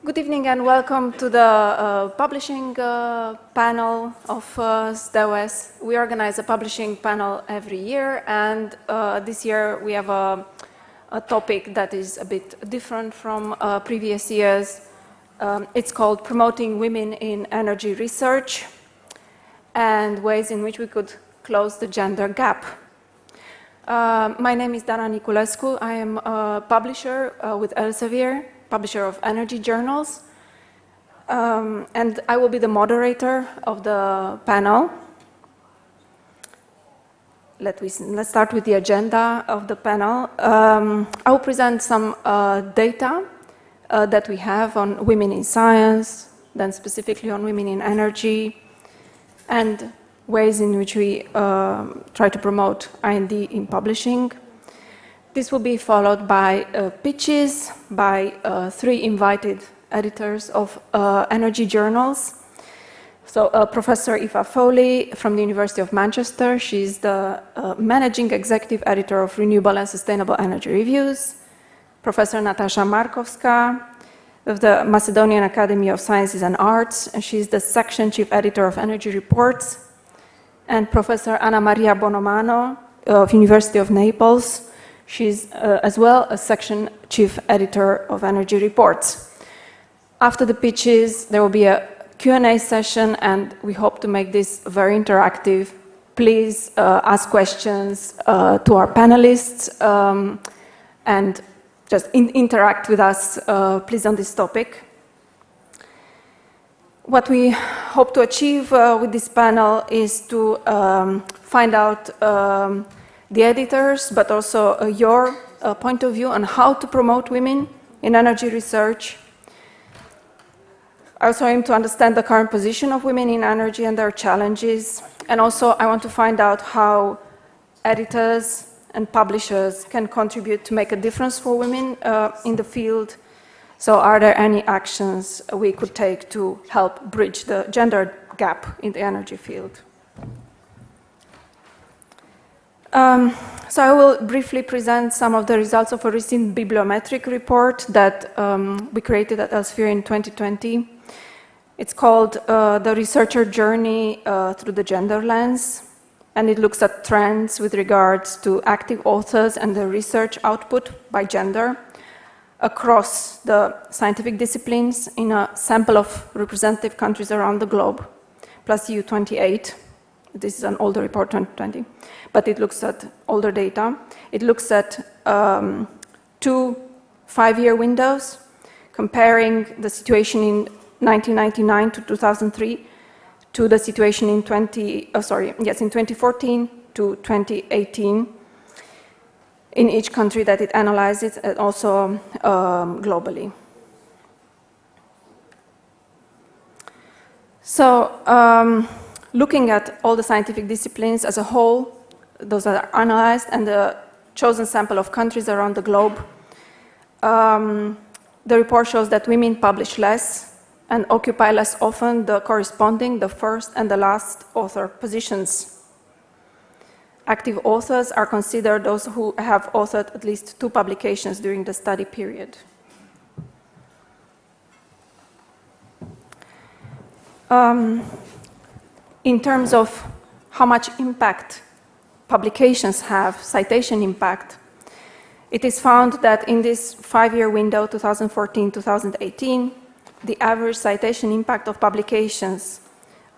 Good evening and welcome to the publishing panel of SDEWES. We organize a publishing panel every year, and this year we have a topic that is a bit different from previous years. It's called Promoting Women in Energy Research and Ways in which we could close the gender gap. My name is Niculescu. I am a publisher with Elsevier, publisher of energy journals, and I will be the moderator of the panel. Let's start with the agenda of the panel. I will present some data that we have on women in science, then specifically on women in energy, and ways in which we try to promote R&D in publishing. This will be followed by pitches by 3 invited editors of energy journals. So Professor Eva Foley from the University of Manchester. She's the Managing Executive Editor of Renewable and Sustainable Energy Reviews. Professor Natasha Markowska of the Macedonian Academy of Sciences and Arts. And she's the Section Chief Editor of Energy Reports. And Professor Anna Maria Bonomano of University of Naples. She's as well a section chief editor of Energy Reports. After the pitches, there will be a Q&A session, and we hope to make this very interactive. Please ask questions to our panelists and just interact with us, please, on this topic. What we hope to achieve with this panel is to find out the editors, but also your point of view on how to promote women in energy research. I also aim to understand the current position of women in energy and their challenges. And also I want to find out how editors and publishers can contribute to make a difference for women in the field. So are there any actions we could take to help bridge the gender gap in the energy field? So I will briefly present some of the results of a recent bibliometric report that we created at Elsevier in 2020. It's called The Researcher Journey Through the Gender Lens, and it looks at trends with regards to active authors and the research output by gender across the scientific disciplines in a sample of representative countries around the globe, plus EU28. This is an older report, 2020, but it looks at older data. It looks at 2 5-year windows, comparing the situation in 1999 to 2003 to the situation in 2014 to 2018 in each country that it analyzes, and also globally. So, looking at all the scientific disciplines as a whole, those are analyzed, and the chosen sample of countries around the globe, the report shows that women publish less and occupy less often the corresponding, the first and the last author positions. Active authors are considered those who have authored at least 2 publications during the study period. In terms of how much impact publications have, citation impact, it is found that in this 5-year window, 2014-2018, the average citation impact of publications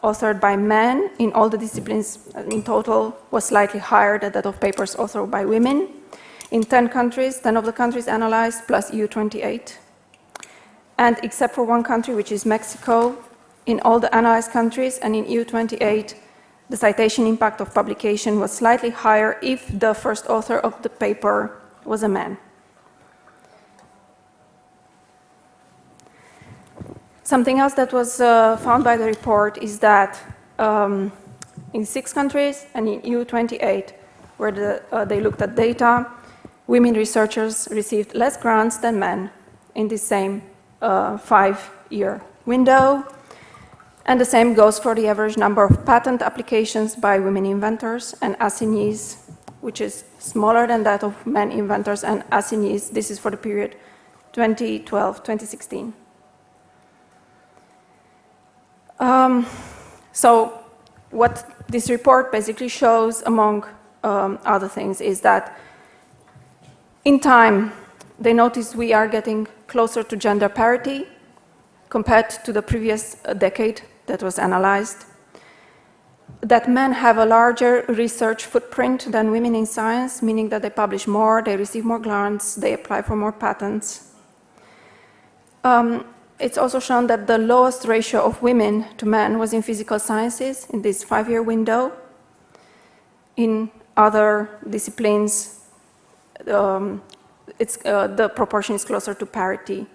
authored by men in all the disciplines in total was slightly higher than that of papers authored by women. In 10 countries, 10 of the countries analyzed, plus EU28. And except for 1 country, which is Mexico, in all the analyzed countries and in EU28, the citation impact of publication was slightly higher if the first author of the paper was a man. Something else that was found by the report is that in 6 countries and in EU28, where they looked at data, women researchers received less grants than men in the same 5-year window. And the same goes for the average number of patent applications by women inventors and assignees, which is smaller than that of men inventors and assignees. This is for the period 2012-2016. So what this report basically shows, among other things, is that in time, they notice we are getting closer to gender parity compared to the previous decade that was analyzed, that men have a larger research footprint than women in science, meaning that they publish more, they receive more grants, they apply for more patents. It's also shown that the lowest ratio of women to men was in physical sciences in this 5-year window. In other disciplines, the proportion is closer to parity.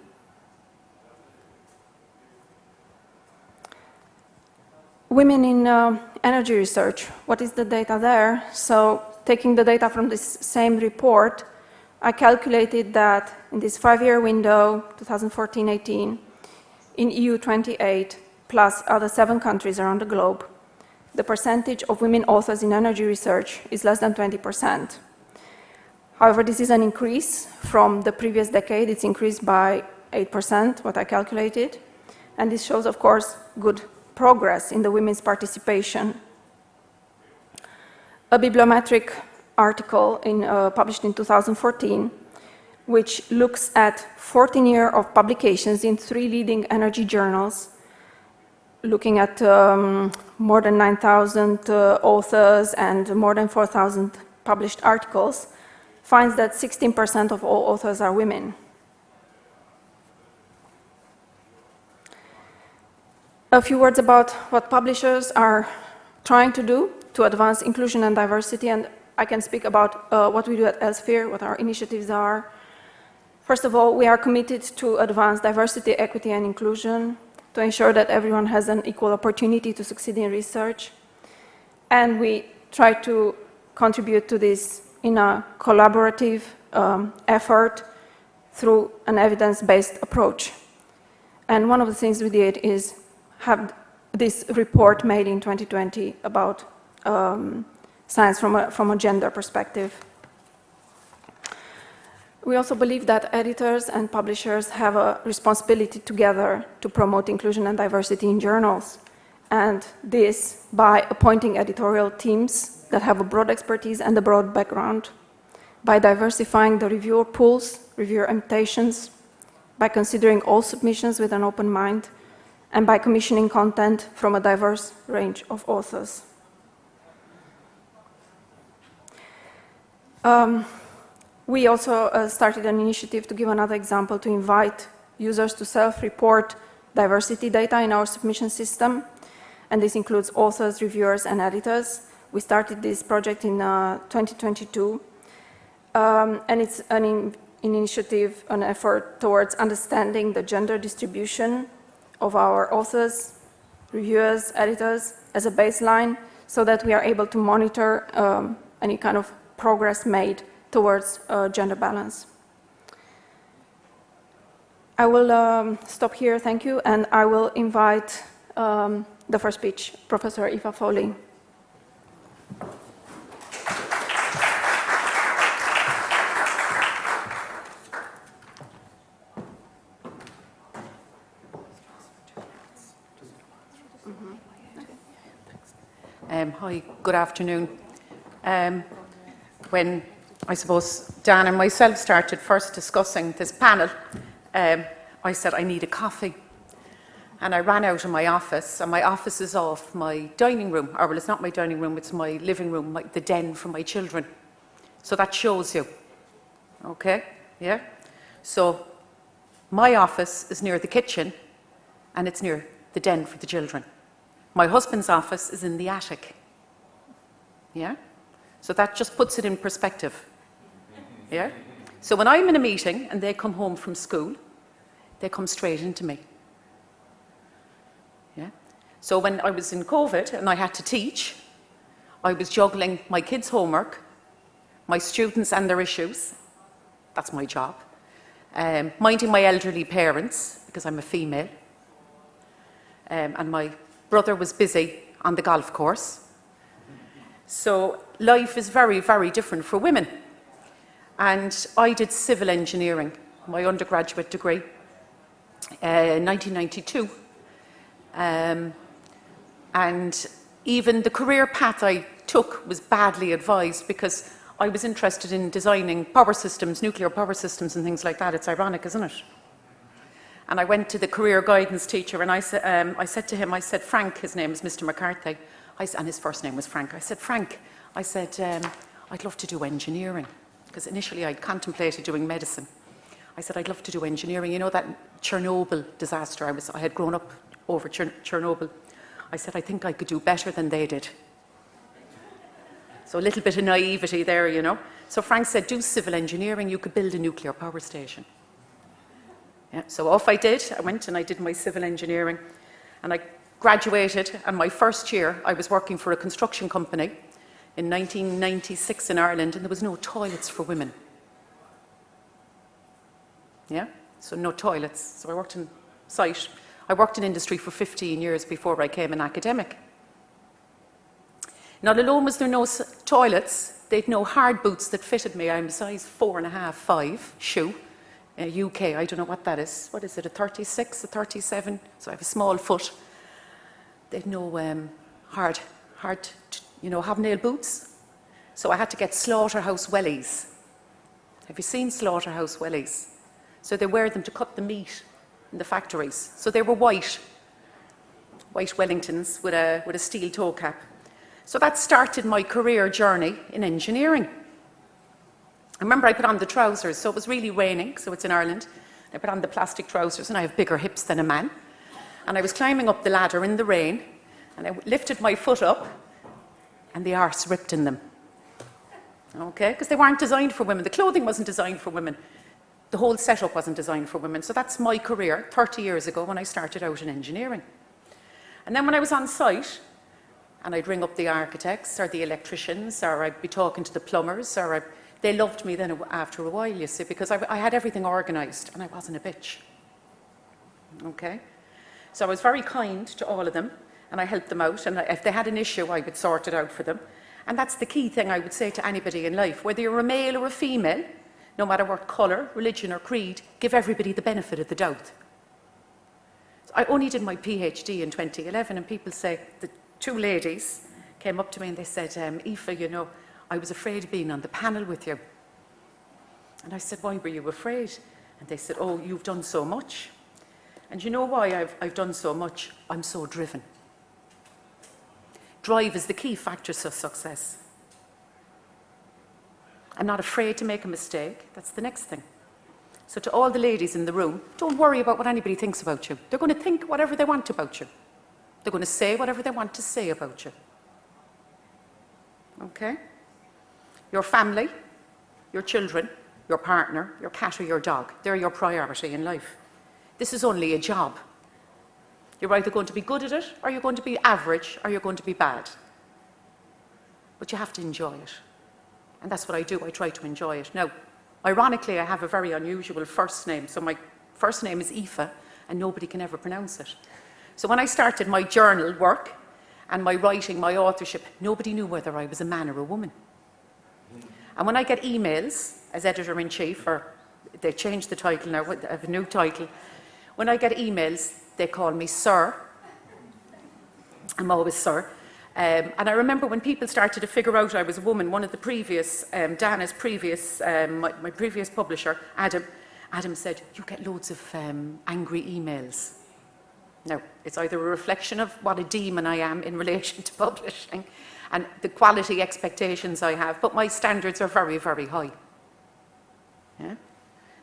Women in energy research, what is the data there? So taking the data from this same report, I calculated that in this 5-year window, 2014-18, in EU 28 plus other 7 countries around the globe, the percentage of women authors in energy research is less than 20%. However, this is an increase from the previous decade. It's increased by 8%, what I calculated. And this shows, of course, good progress in the women's participation. A bibliometric article published in 2014, which looks at 14 years of publications in 3 leading energy journals, looking at more than 9,000 authors and more than 4,000 published articles, finds that 16% of all authors are women. A few words about what publishers are trying to do to advance inclusion and diversity, and I can speak about what we do at Elsevier, what our initiatives are. First of all, we are committed to advance diversity, equity, and inclusion, to ensure that everyone has an equal opportunity to succeed in research. And we try to contribute to this in a collaborative effort through an evidence-based approach. And one of the things we did is have this report made in 2020 about science from a gender perspective. We also believe that editors and publishers have a responsibility together to promote inclusion and diversity in journals, and this by appointing editorial teams that have a broad expertise and a broad background, by diversifying the reviewer pools, reviewer invitations, by considering all submissions with an open mind, and by commissioning content from a diverse range of authors. We also started an initiative, to give another example, to invite users to self-report diversity data in our submission system, and this includes authors, reviewers, and editors. We started this project in 2022, and it's an initiative, an effort towards understanding the gender distribution of our authors, reviewers, editors as a baseline, so that we are able to monitor any kind of progress made towards gender balance. I will stop here, thank you, and I will invite the first speech, Professor Eva Foley. Hi, good afternoon. When I suppose Dan and myself started first discussing this panel, I said I need a coffee. And I ran out of my office, and my office is off my dining room, or well, it's not my dining room, it's my living room, the den for my children. So that shows you, okay, yeah? So my office is near the kitchen, and it's near the den for the children. My husband's office is in the attic, yeah? So that just puts it in perspective, yeah? So when I'm in a meeting and they come home from school, they come straight into me. Yeah? So when I was in COVID and I had to teach, I was juggling my kids' homework, my students and their issues, that's my job, minding my elderly parents, because I'm a female, and my brother was busy on the golf course. So life is very, very different for women. And I did civil engineering, my undergraduate degree, in 1992. And even the career path I took was badly advised because I was interested in designing power systems, nuclear power systems and things like that. It's ironic, isn't it? And I went to the career guidance teacher and I said to him, I said, Frank, his name is Mr. McCarthy, and his first name was Frank. I said, Frank, I said, I'd love to do engineering, because initially I'd contemplated doing medicine. I said, I'd love to do engineering. You know that Chernobyl disaster, I had grown up over Chernobyl. I said, I think I could do better than they did. So a little bit of naivety there, you know. So Frank said, do civil engineering, you could build a nuclear power station. Yeah, so off I did. I went and I did my civil engineering and I graduated, and my first year I was working for a construction company in 1996 in Ireland, and there was no toilets for women. Yeah, so no toilets. So I worked in site. I worked in industry for 15 years before I became an academic. Not alone was there no toilets, they'd no hard boots that fitted me. I'm a size 4.5, 5 shoe. UK, I don't know what that is. What is it, a 36, a 37? So I have a small foot. They'd no hard, you know, hobnail boots. So I had to get slaughterhouse wellies. Have you seen slaughterhouse wellies? So they wear them to cut the meat in the factories. So they were white Wellingtons with a steel toe cap. So that started my career journey in engineering. I remember I put on the trousers, so it was really raining, so it's in Ireland. I put on the plastic trousers and I have bigger hips than a man. And I was climbing up the ladder in the rain and I lifted my foot up and the arse ripped in them. Okay, because they weren't designed for women. The clothing wasn't designed for women. The whole setup wasn't designed for women. So that's my career 30 years ago when I started out in engineering. And then when I was on site, and I'd ring up the architects or the electricians, or I'd be talking to the plumbers, they loved me then after a while, you see, because I had everything organised and I wasn't a bitch. Okay? So I was very kind to all of them and I helped them out, and if they had an issue, I would sort it out for them. And that's the key thing I would say to anybody in life. Whether you're a male or a female, no matter what colour, religion or creed, give everybody the benefit of the doubt. So I only did my PhD in 2011 and people say, the two ladies came up to me and they said, Aoife, you know, I was afraid of being on the panel with you. And I said, why were you afraid? And they said, oh, you've done so much. And you know why I've done so much? I'm so driven. Drive is the key factor to success. I'm not afraid to make a mistake. That's the next thing. So to all the ladies in the room, don't worry about what anybody thinks about you. They're going to think whatever they want about you. They're going to say whatever they want to say about you. Okay? Your family, your children, your partner, your cat or your dog, they're your priority in life. This is only a job. You're either going to be good at it, or you're going to be average, or you're going to be bad. But you have to enjoy it. And that's what I do, I try to enjoy it. Now, ironically, I have a very unusual first name. So my first name is Aoife, and nobody can ever pronounce it. So when I started my journal work, and my writing, my authorship, nobody knew whether I was a man or a woman. And when I get emails as editor-in-chief, or they changed the title now, I have a new title. When I get emails, they call me Sir. I'm always Sir. And I remember when people started to figure out I was a woman, one of the previous, Dana's previous, my previous publisher, Adam said, you get loads of angry emails. Now, it's either a reflection of what a demon I am in relation to publishing and the quality expectations I have, but my standards are very, very high. Yeah?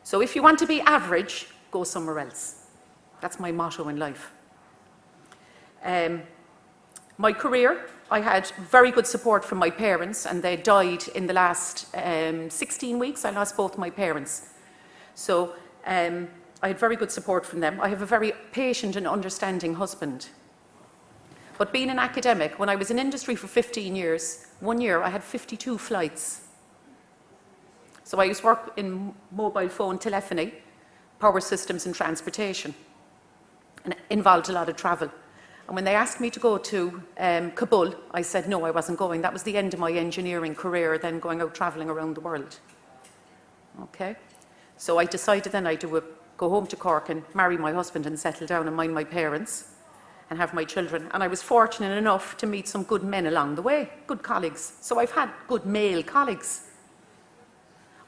So if you want to be average, go somewhere else. That's my motto in life. My career, I had very good support from my parents, and they died in the last 16 weeks. I lost both my parents. So I had very good support from them. I have a very patient and understanding husband. But being an academic, when I was in industry for 15 years, one year I had 52 flights. So I used to work in mobile phone telephony, power systems and transportation, and it involved a lot of travel. And when they asked me to go to Kabul, I said no, I wasn't going. That was the end of my engineering career, then going out travelling around the world. Okay? So I decided then I'd go home to Cork and marry my husband and settle down and mind my parents. and have my children. And I was fortunate enough to meet some good men along the way, good colleagues. So I've had good male colleagues.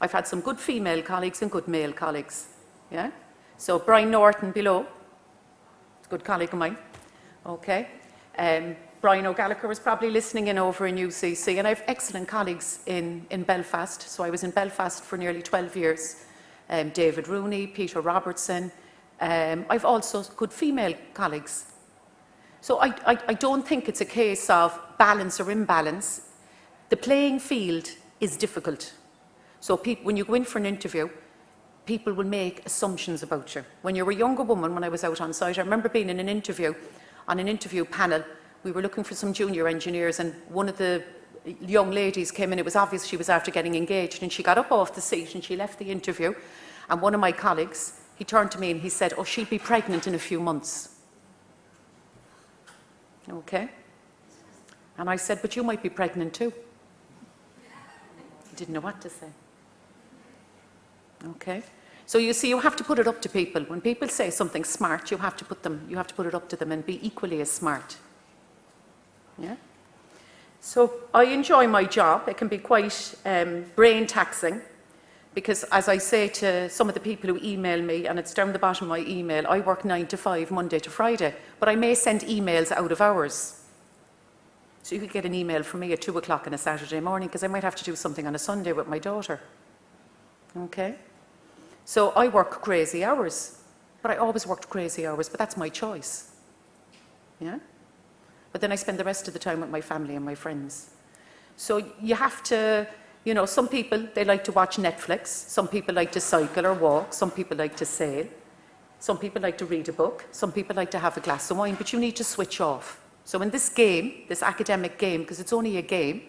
I've had some good female colleagues and good male colleagues. Yeah? So Brian Norton below, he's a good colleague of mine. Okay. Brian O'Gallagher was probably listening in over in UCC, and I have excellent colleagues in Belfast. So I was in Belfast for nearly 12 years. David Rooney, Peter Robertson. I've also good female colleagues. So I don't think it's a case of balance or imbalance. The playing field is difficult. So when you go in for an interview, people will make assumptions about you. When you're a younger woman, when I was out on site, I remember being in an interview, on an interview panel. We were looking for some junior engineers, and one of the young ladies came in. It was obvious she was after getting engaged, and she got up off the seat and she left the interview. And one of my colleagues, he turned to me and he said, "Oh, she'll be pregnant in a few months." Okay. And I said, "But you might be pregnant too." He didn't know what to say. Okay. So you see, you have to put it up to people. When people say something smart, you have to put it up to them and be equally as smart. Yeah. So I enjoy my job. It can be quite brain taxing, because as I say to some of the people who email me, and it's down the bottom of my email, I work 9 to 5, Monday to Friday, but I may send emails out of hours. So you could get an email from me at 2 o'clock on a Saturday morning, because I might have to do something on a Sunday with my daughter. Okay? So I work crazy hours, but I always worked crazy hours, but that's my choice. Yeah? But then I spend the rest of the time with my family and my friends. So you have to, you know, some people, they like to watch Netflix. Some people like to cycle or walk. Some people like to sail. Some people like to read a book. Some people like to have a glass of wine, but you need to switch off. So in this game, this academic game, because it's only a game,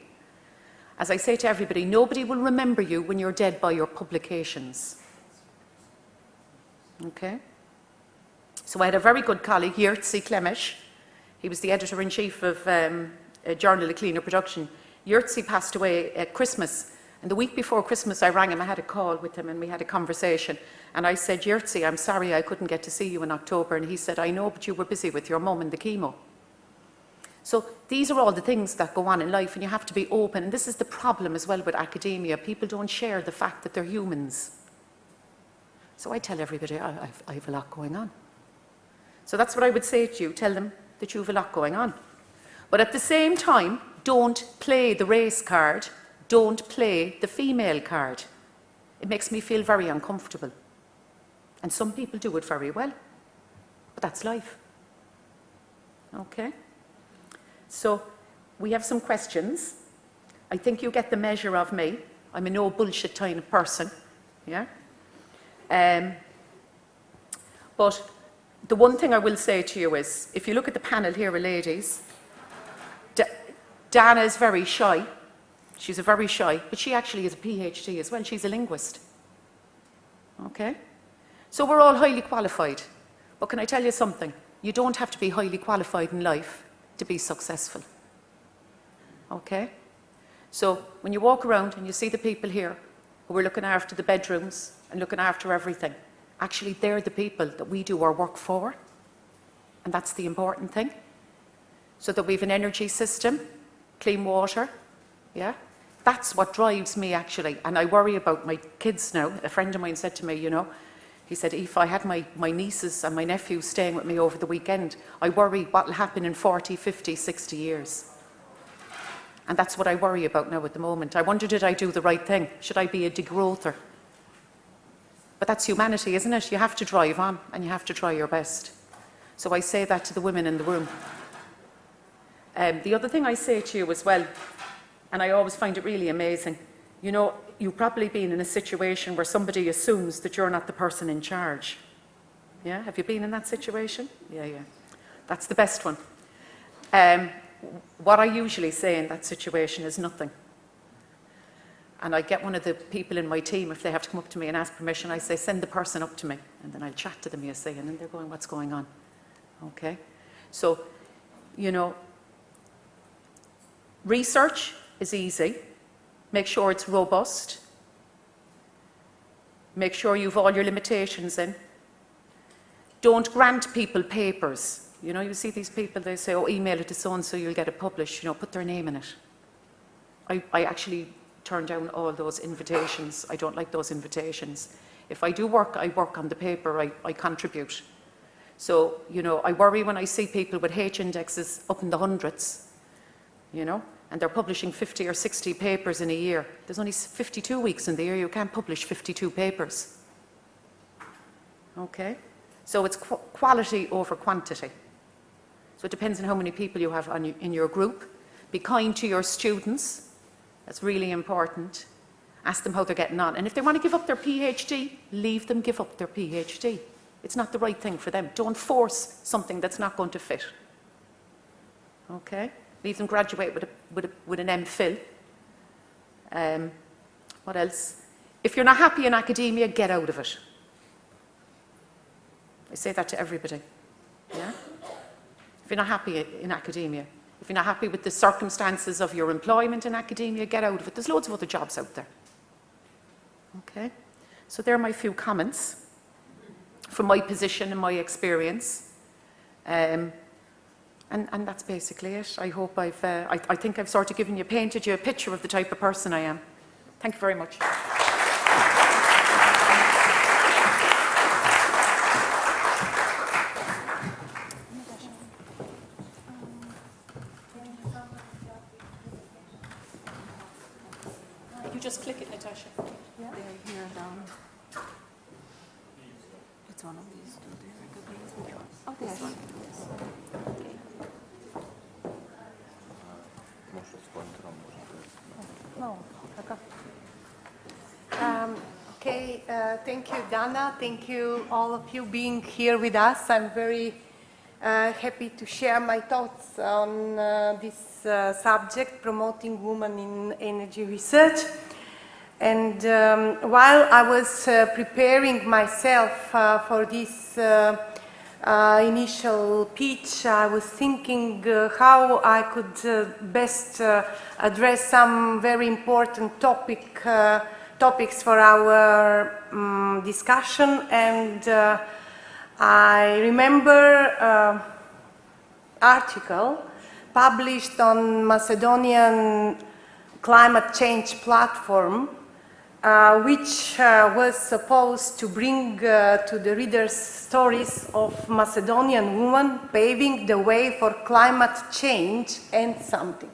as I say to everybody, nobody will remember you when you're dead by your publications. Okay? So I had a very good colleague, Jerzy Klemisch. He was the editor-in-chief of a journal of cleaner production. Jerzy passed away at Christmas. And the week before Christmas, I rang him. I had a call with him and we had a conversation. And I said, "Jerzy, I'm sorry I couldn't get to see you in October." And he said, "I know, but you were busy with your mum and the chemo." So these are all the things that go on in life, and you have to be open. And this is the problem as well with academia. People don't share the fact that they're humans. So I tell everybody, I have a lot going on. So that's what I would say to you. Tell them that you have a lot going on. But at the same time, don't play the race card. Don't play the female card. It makes me feel very uncomfortable. And some people do it very well. But that's life. Okay? So we have some questions. I think you get the measure of me. I'm a no bullshit kind of person. Yeah? But the one thing I will say to you is, if you look at the panel here of ladies, Dana is very shy. She's a very shy, but she actually is a PhD as well. She's a linguist. Okay? So we're all highly qualified. But can I tell you something? You don't have to be highly qualified in life to be successful. Okay? So when you walk around and you see the people here who are looking after the bedrooms and looking after everything, actually they're the people that we do our work for. And that's the important thing. So that we have an energy system, clean water, yeah? That's what drives me actually. And I worry about my kids now. A friend of mine said to me, you know, he said, if I had my nieces and my nephews staying with me over the weekend, I worry what will happen in 40, 50, 60 years. And that's what I worry about now at the moment. I wonder, did I do the right thing? Should I be a degrowther? But that's humanity, isn't it? You have to drive on and you have to try your best. So I say that to the women in the room. The other thing I say to you as well, and I always find it really amazing, you know, you've probably been in a situation where somebody assumes that you're not the person in charge. Yeah, have you been in that situation? Yeah. That's the best one. What I usually say in that situation is nothing. And I get one of the people in my team, if they have to come up to me and ask permission, I say, send the person up to me. And then I'll chat to them, you see, and then they're going, what's going on? Okay? So, you know, research is easy. Make sure it's robust. Make sure you've all your limitations in. Don't grant people papers. You know, you see these people, they say, oh, email it to so-and-so, you'll get it published, you know, put their name in it. I actually turn down all those invitations. I don't like those invitations. If I do work, I work on the paper, I contribute. So, you know, I worry when I see people with H indexes up in the hundreds, you know, and they're publishing 50 or 60 papers in a year. There's only 52 weeks in the year, you can't publish 52 papers. Okay? So it's quality over quantity. So it depends on how many people you have in your group. Be kind to your students. That's really important. Ask them how they're getting on. And if they want to give up their PhD, leave them give up their PhD. It's not the right thing for them. Don't force something that's not going to fit. Okay? Leave them graduate with an MPhil. What else? If you're not happy in academia, get out of it. I say that to everybody. Yeah? If you're not happy in academia, if you're not happy with the circumstances of your employment in academia, get out of it. There's loads of other jobs out there. Okay? So there are my few comments from my position and my experience. And that's basically it. I hope I think I've sort of painted you a picture of the type of person I am. Thank you very much. You just click it, Natasha. Yeah. They're here down. It's one of these two. Oh, this one. Yes. Okay. No, okay, thank you, Dana. Thank you, all of you, being here with us. I'm very happy to share my thoughts on this subject, promoting women in energy research. And while I was preparing myself for this initial pitch, I was thinking how I could best address some very important topics for our discussion. And I remember article published on Macedonian climate change platform, which was supposed to bring to the readers stories of Macedonian women paving the way for climate change and something.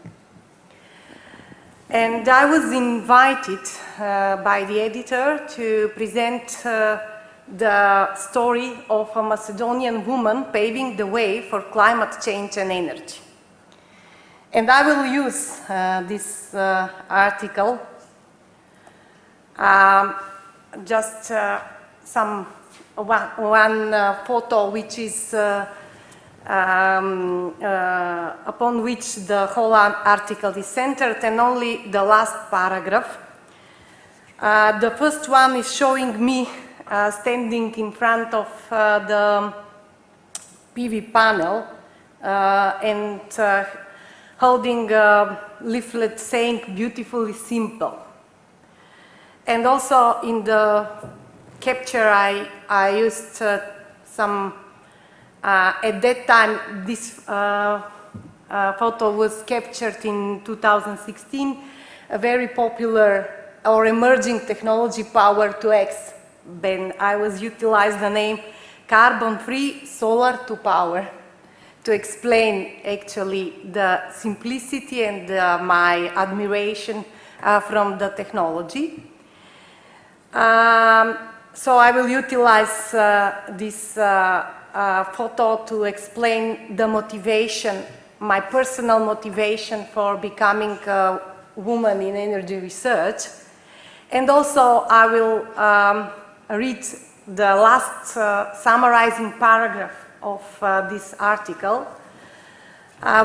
And I was invited by the editor to present the story of a Macedonian woman paving the way for climate change and energy. And I will use this article. Just one photo which is upon which the whole article is centered, and only the last paragraph. The first one is showing me standing in front of the PV panel and holding a leaflet saying "beautifully simple." And also in the capture I used some, at that time this photo was captured in 2016, a very popular or emerging technology Power to X. Then I was utilized the name carbon-free solar to power to explain actually the simplicity and my admiration from the technology. So I will utilize this photo to explain the motivation, my personal motivation for becoming a woman in energy research. And also I will read the last summarizing paragraph of this article,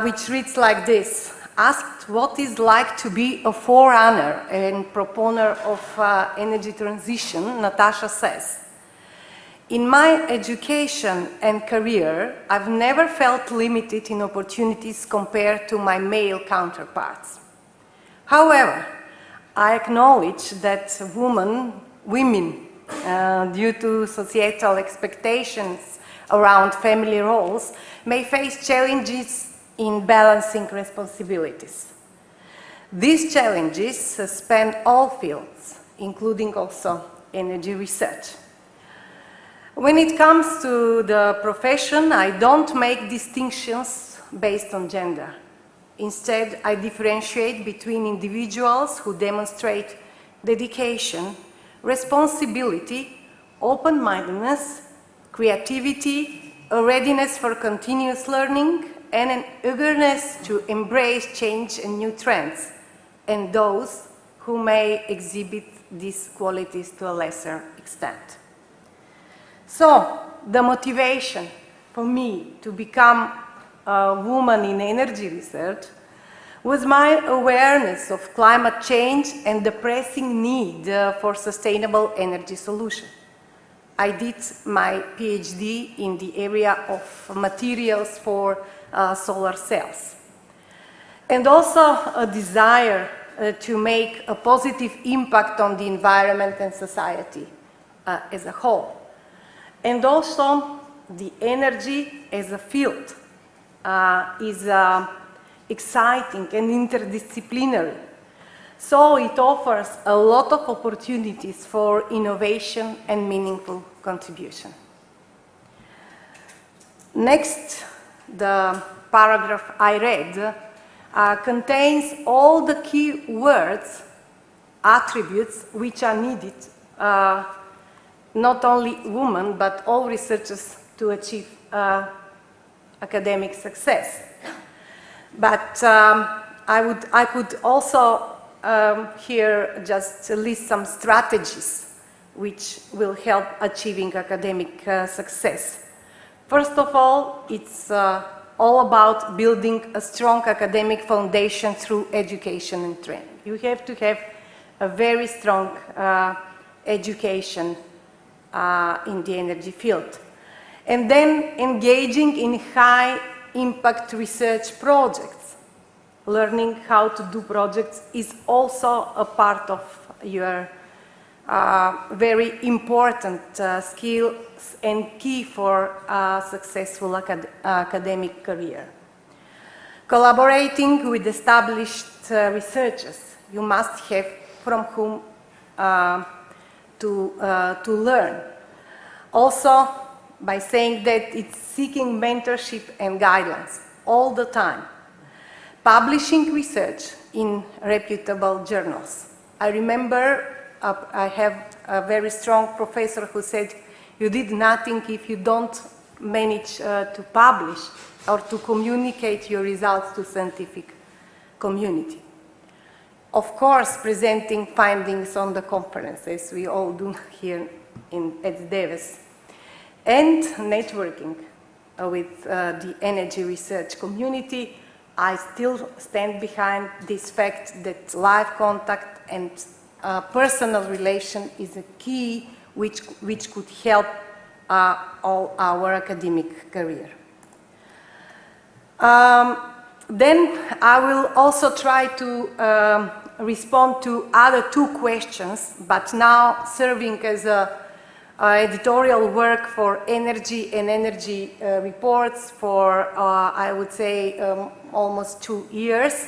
which reads like this. Asked what it's like to be a forerunner and proponer of energy transition, Natasha says, "In my education and career, I've never felt limited in opportunities compared to my male counterparts. However, I acknowledge that women, due to societal expectations around family roles may face challenges in balancing responsibilities. These challenges span all fields, including also energy research. When it comes to the profession, I don't make distinctions based on gender. Instead, I differentiate between individuals who demonstrate dedication, responsibility, open-mindedness, creativity, a readiness for continuous learning, and an eagerness to embrace change and new trends, and those who may exhibit these qualities to a lesser extent. So, the motivation for me to become a woman in energy research was my awareness of climate change and the pressing need for sustainable energy solutions. I did my PhD in the area of materials for solar cells. And also a desire to make a positive impact on the environment and society as a whole. And also the energy as a field is exciting and interdisciplinary. So it offers a lot of opportunities for innovation and meaningful contribution. Next, the paragraph I read contains all the key words, attributes which are needed, not only women, but all researchers to achieve academic success. But I could also here just list some strategies which will help achieving academic success. First of all, it's all about building a strong academic foundation through education and training. You have to have a very strong education in the energy field. And then engaging in high impact research projects. Learning how to do projects is also a part of your very important skills and key for a successful academic career. Collaborating with established researchers, you must have from whom to learn. Also, by saying that it's seeking mentorship and guidance all the time. Publishing research in reputable journals. I remember I have a very strong professor who said, you did nothing if you don't manage to publish or to communicate your results to scientific community. Of course, presenting findings on the conferences, we all do here at SDEWES. And networking with the energy research community. I still stand behind this fact that live contact and personal relation is a key which could help all our academic career. Then I will also try to respond to other two questions, but now serving as a editorial work for energy and energy reports for, I would say, almost 2 years.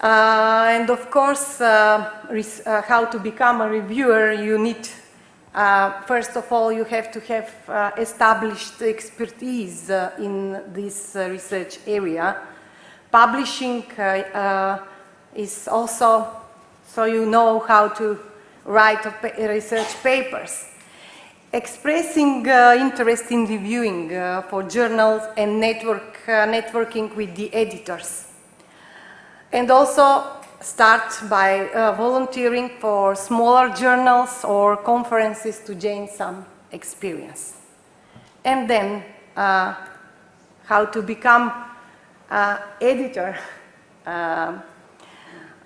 And of course, how to become a reviewer, you need, first of all, you have to have established expertise in this research area. Publishing is also so you know how to write research papers. Expressing interest in reviewing for journals and networking with the editors. And also start by volunteering for smaller journals or conferences to gain some experience. And then how to become editor.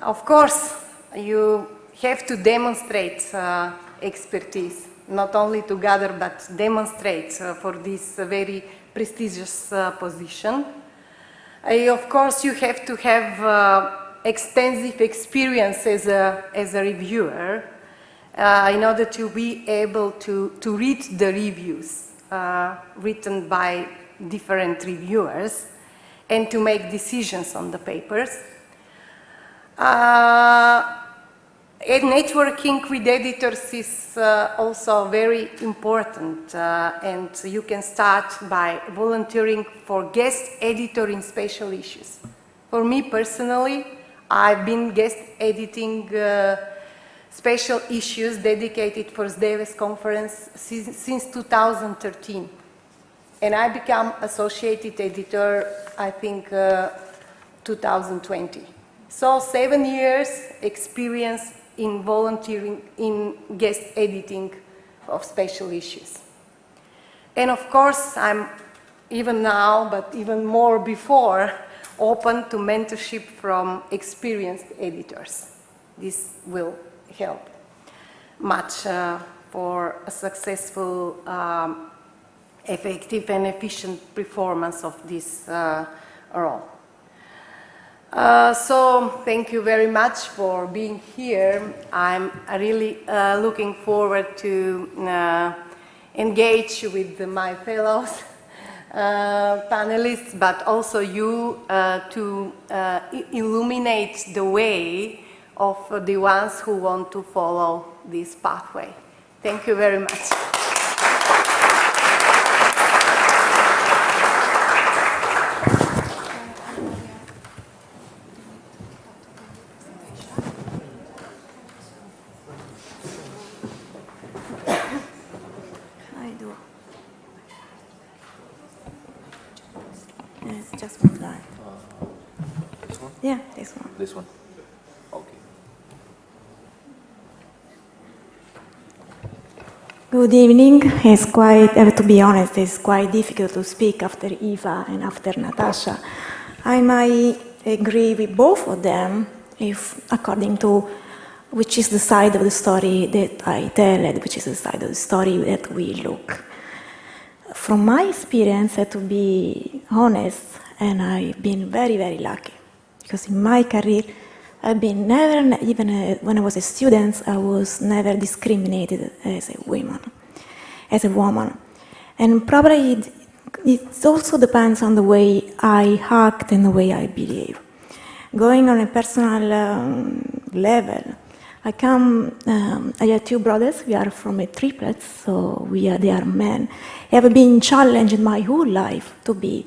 Of course, you have to demonstrate expertise. Not only to gather, but demonstrate for this very prestigious position. Of course, you have to have extensive experience as a reviewer in order to be able to read the reviews written by different reviewers and to make decisions on the papers. And networking with editors is also very important, and you can start by volunteering for guest editor in special issues. For me personally, I've been guest editing special issues dedicated for SDEWES conference since 2013. And I became associated editor, I think, 2020. So 7 years experience in volunteering in guest editing of special issues. And of course, I'm even now, but even more before, open to mentorship from experienced editors. This will help much for a successful, effective and efficient performance of this role. So thank you very much for being here. I'm really looking forward to engage with my fellows panelists, but also you to illuminate the way of the ones who want to follow this pathway. Thank you very much. Just one slide. This one? Yeah, this one. This one. Okay. Good evening. It's quite, I have to be honest, it's quite difficult to speak after Eva and after Natasha. I might agree with both of them, if according to which is the side of the story that I tell and which is the side of the story that we look. From my experience, I have to be honest, and I've been very, very lucky. Because in my career, I've been never, even when I was a student, I was never discriminated as a woman. And probably it also depends on the way I act and the way I behave. Going on a personal level, I have two brothers, we are from a triplet, so they are men. I have been challenged my whole life to be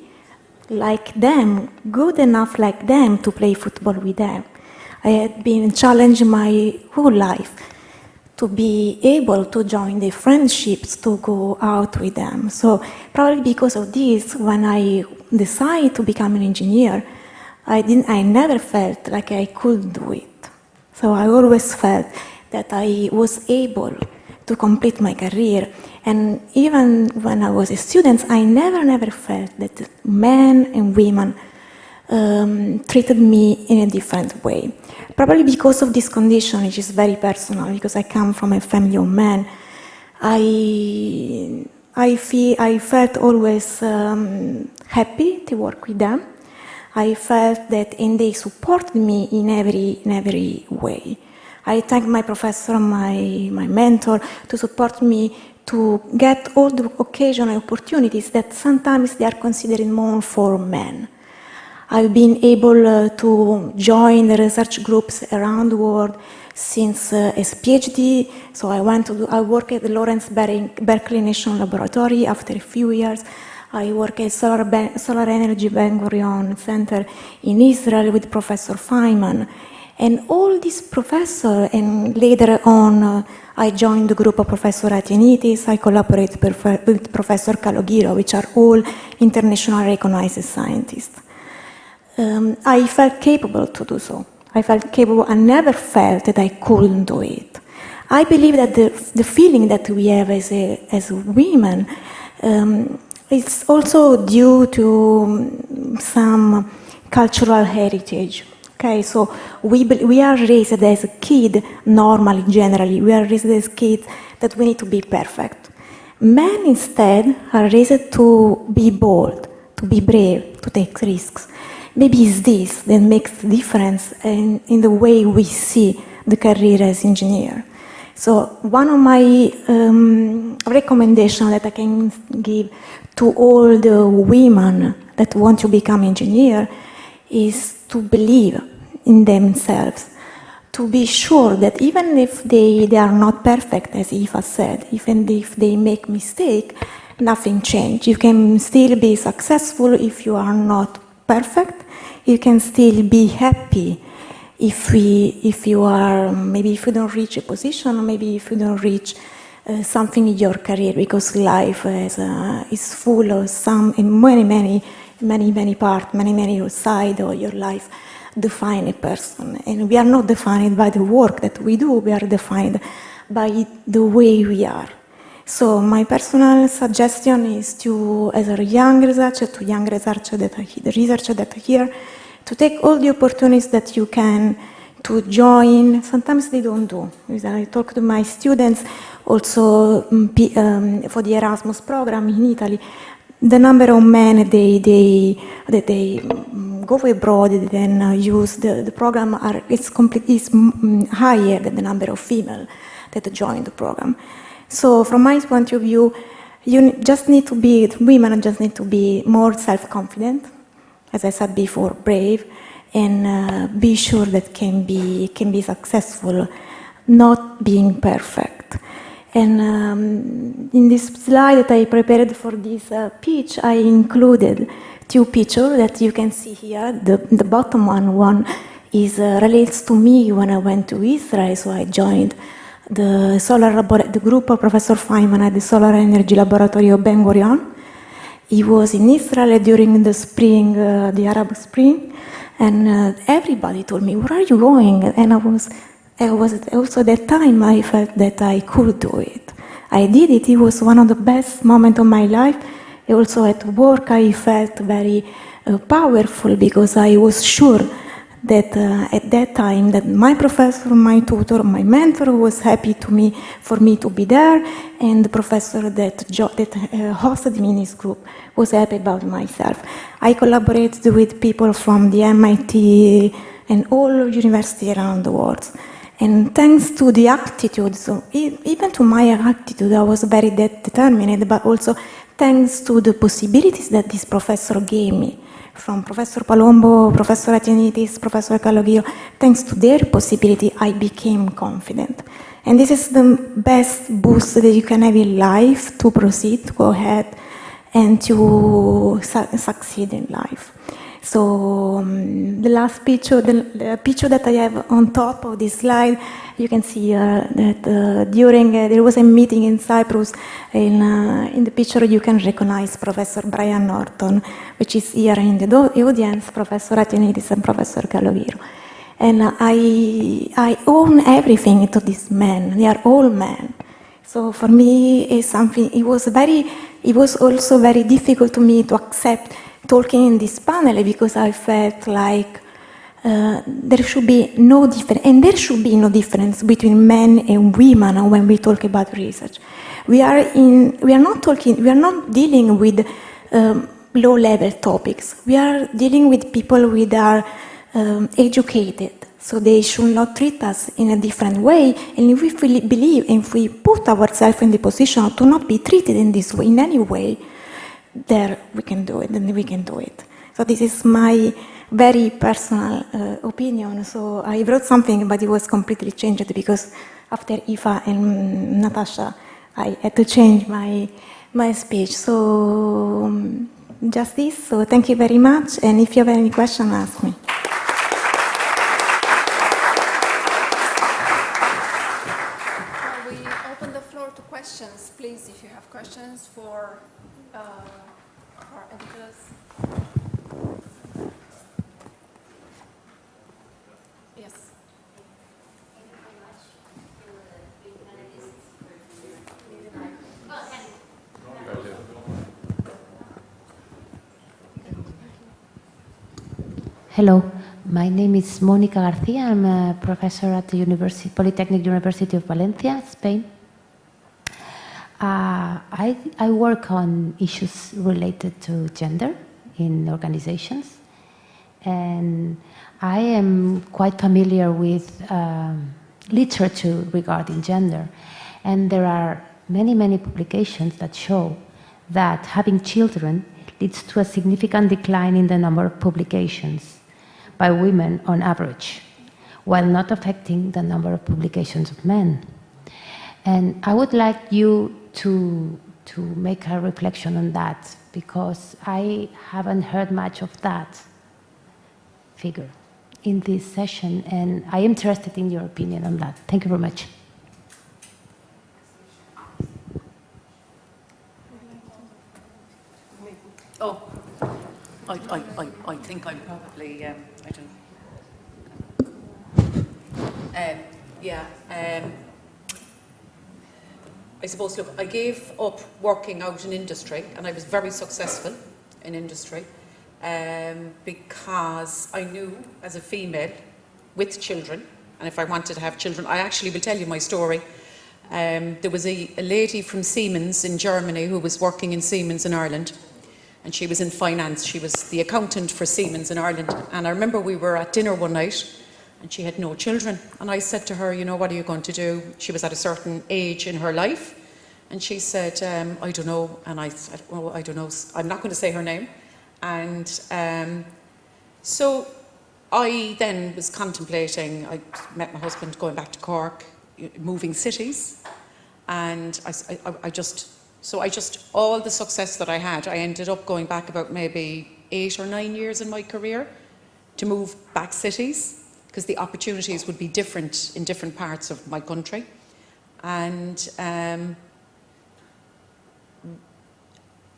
like them, good enough like them to play football with them. I had been challenged my whole life to be able to join the friendships, to go out with them. So probably because of this, when I decided to become an engineer, I never felt like I could do it. So I always felt that I was able to complete my career. And even when I was a student, I never felt that men and women treated me in a different way. Probably because of this condition, which is very personal, because I come from a family of men, I felt always happy to work with them. I felt that, and they supported me in every way. I thank my professor, my mentor, to support me to get all the occasional opportunities that sometimes they are considered more for men. I've been able to join the research groups around the world since as PhD. So I work at the Lawrence Berkeley National Laboratory. After a few years, I work at Solar Energy Ben Gurion Center in Israel with Professor Feynman. And all these professors, and later on, I joined the group of Professor Atienitis. I collaborate with Professor Kalogiro, which are all internationally recognized scientists. I felt capable to do so. I felt capable. I never felt that I couldn't do it. I believe that the feeling that we have as women is also due to some cultural heritage. Okay, so we are raised as a kid, normally, generally, we are raised as kids that we need to be perfect. Men instead are raised to be bold, to be brave, to take risks. Maybe it's this that makes the difference in the way we see the career as engineer. So one of my recommendations that I can give to all the women that want to become engineer is to believe in themselves, to be sure that even if they are not perfect, as Eva said, even if they make mistake, nothing changes. You can still be successful if you are not perfect. You can still be happy if you are, maybe if you don't reach a position, or maybe if you don't reach something in your career, because life is full of some, many parts, many sides of your life define a person. And we are not defined by the work that we do, we are defined by the way we are. So my personal suggestion is to, as a young researcher, to young researcher that are here, to take all the opportunities that you can to join. Sometimes they don't do. I talk to my students also for the Erasmus program in Italy. The number of men that they go abroad and then use the program is higher than the number of females that join the program. So from my point of view, women just need to be more self-confident, as I said before, brave, and be sure that can be successful, not being perfect. And in this slide that I prepared for this pitch, I included two pictures that you can see here. The bottom one is relates to me when I went to Israel, so I joined the group of Professor Feynman at the Solar Energy Laboratory of Ben Gurion. He was in Israel during the spring, the Arab Spring, and everybody told me, "Where are you going?" And I was also at that time I felt that I could do it. I did it. It was one of the best moments of my life. Also at work, I felt very powerful because I was sure that at that time that my professor, my tutor, my mentor was happy for me to be there, and the professor that hosted me in his group was happy about myself. I collaborated with people from the MIT and all universities around the world. And thanks to the attitude, so even to my attitude, I was very determined, but also thanks to the possibilities that this professor gave me, from Professor Palombo, Professor Atienitis, Professor Calogero, thanks to their possibility, I became confident. And this is the best boost that you can have in life to proceed, to go ahead, and to succeed in life. So the last picture, the picture that I have on top of this slide, you can see that during there was a meeting in Cyprus. In the picture, you can recognize Professor Brian Norton, which is here in the audience, Professor Atienitis and Professor Calogero. And I own everything to these men. They are all men. So for me, it was also very difficult to me to accept talking in this panel, because I felt like there should be no difference, and there should be no difference between men and women when we talk about research. We are not dealing with low-level topics. We are dealing with people who are educated, so they should not treat us in a different way. And if we believe, if we put ourselves in the position to not be treated in this way, in any way, there we can do it, and we can do it. So this is my very personal opinion. So I wrote something, but it was completely changed because after Eva and Natasha, I had to change my speech. So just this. So thank you very much. And if you have any question, ask me. We open the floor to questions. Please, if you have questions for our editors. Yes. Hello, my name is Mónica García. I'm a professor at the Polytechnic University of Valencia, Spain. I work on issues related to gender in organizations, and I am quite familiar with literature regarding gender. And there are many, many publications that show that having children leads to a significant decline in the number of publications by women on average, while not affecting the number of publications of men. And I would like you to make a reflection on that, because I haven't heard much of that figure in this session, and I am interested in your opinion on that. Thank you very much. Oh, I think I'm probably, I don't I suppose, look, I gave up working out in industry, and I was very successful in industry, because I knew as a female with children, and if I wanted to have children, I actually will tell you my story. There was a lady from Siemens in Germany who was working in Siemens in Ireland, and she was in finance. She was the accountant for Siemens in Ireland. And I remember we were at dinner one night, and she had no children. And I said to her, you know, what are you going to do? She was at a certain age in her life. And she said, I don't know. And I said, oh, I don't know. I'm not going to say her name. And so I then was contemplating, I met my husband going back to Cork, moving cities. And all the success that I had, I ended up going back about maybe 8 or 9 years in my career to move back cities, because the opportunities would be different in different parts of my country. And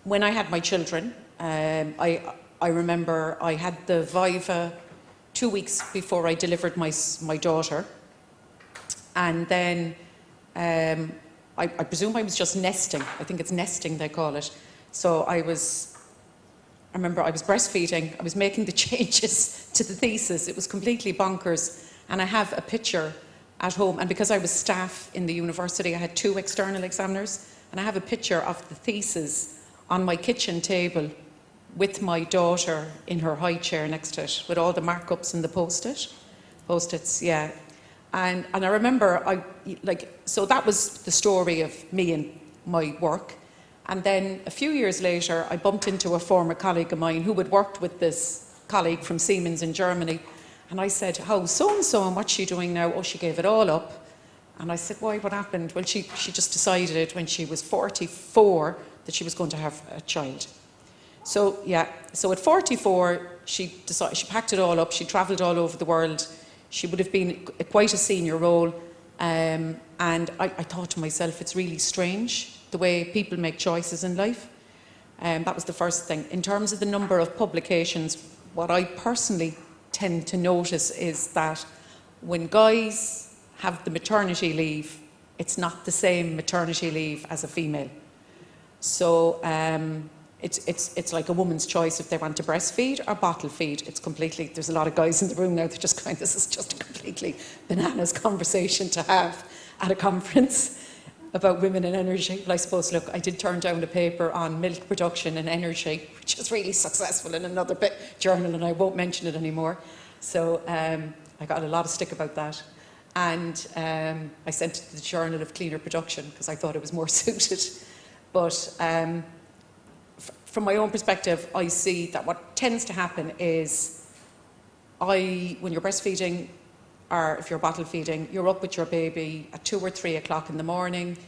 when I had my children, I remember I had the Viva 2 weeks before I delivered my daughter. And then I presume I was just nesting. I think it's nesting they call it. So I remember I was breastfeeding. I was making the changes to the thesis. It was completely bonkers. And I have a picture at home. And because I was staff in the university, I had 2 external examiners. And I have a picture of the thesis on my kitchen table with my daughter in her high chair next to it, with all the markups and the post-its, yeah. And I remember, so that was the story of me and my work. And then a few years later, I bumped into a former colleague of mine who had worked with this colleague from Siemens in Germany. And I said, how's so-and-so, and what's she doing now? Oh, she gave it all up. And I said, why, what happened? Well, she just decided when she was 44 that she was going to have a child. So, yeah, so at 44, she packed it all up. She travelled all over the world. She would have been quite a senior role. And I thought to myself, it's really strange the way people make choices in life. That was the first thing. In terms of the number of publications, what I personally tend to notice is that when guys have the maternity leave, it's not the same maternity leave as a female. So it's like a woman's choice if they want to breastfeed or bottle feed. It's completely, there's a lot of guys in the room now, they're just going, this is just a completely bananas conversation to have at a conference about women and energy. Well, I suppose, look, I did turn down a paper on milk production and energy, which is really successful in another journal, and I won't mention it anymore. So I got a lot of stick about that. And I sent it to the Journal of Cleaner Production because I thought it was more suited. But from my own perspective, I see that what tends to happen is when you're breastfeeding or if you're bottle feeding, you're up with your baby at 2 or 3 o'clock in the morning.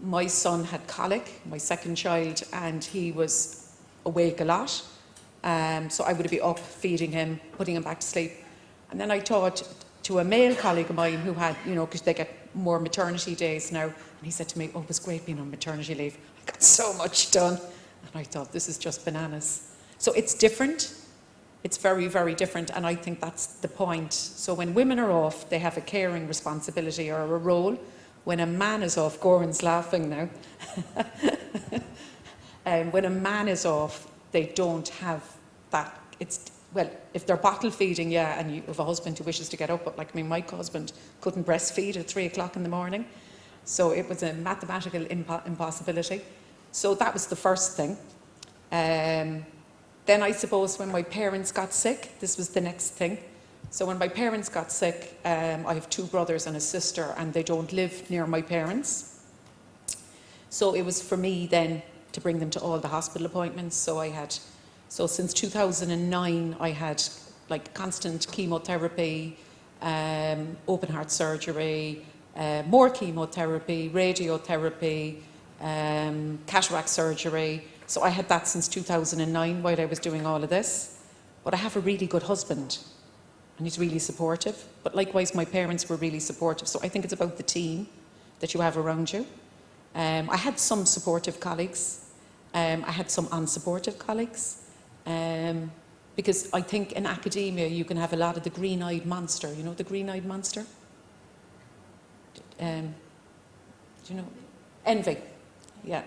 My son had colic, my second child, and he was awake a lot. So I would be up feeding him, putting him back to sleep. And then I thought to a male colleague of mine who had, because they get more maternity days now, and he said to me, oh, it was great being on maternity leave. I got so much done. And I thought, this is just bananas. So it's different. It's very, very different, and I think that's the point. So when women are off, they have a caring responsibility or a role. When a man is off, Goran's laughing now. When a man is off, they don't have that. Well, if they're bottle feeding, yeah, and you have a husband who wishes to get up, but like my husband couldn't breastfeed at 3 o'clock in the morning. So it was a mathematical impossibility. So that was the first thing. Then I suppose when my parents got sick, this was the next thing. So when my parents got sick, I have 2 brothers and a sister, and they don't live near my parents. So it was for me then to bring them to all the hospital appointments. So since 2009, I had like constant chemotherapy, open heart surgery, more chemotherapy, radiotherapy, cataract surgery. So I had that since 2009 while I was doing all of this. But I have a really good husband, and he's really supportive. But likewise, my parents were really supportive. So I think it's about the team that you have around you. I had some supportive colleagues. I had some unsupportive colleagues. Because I think in academia you can have a lot of the green-eyed monster. You know the green-eyed monster? Do you know? Envy. Yeah.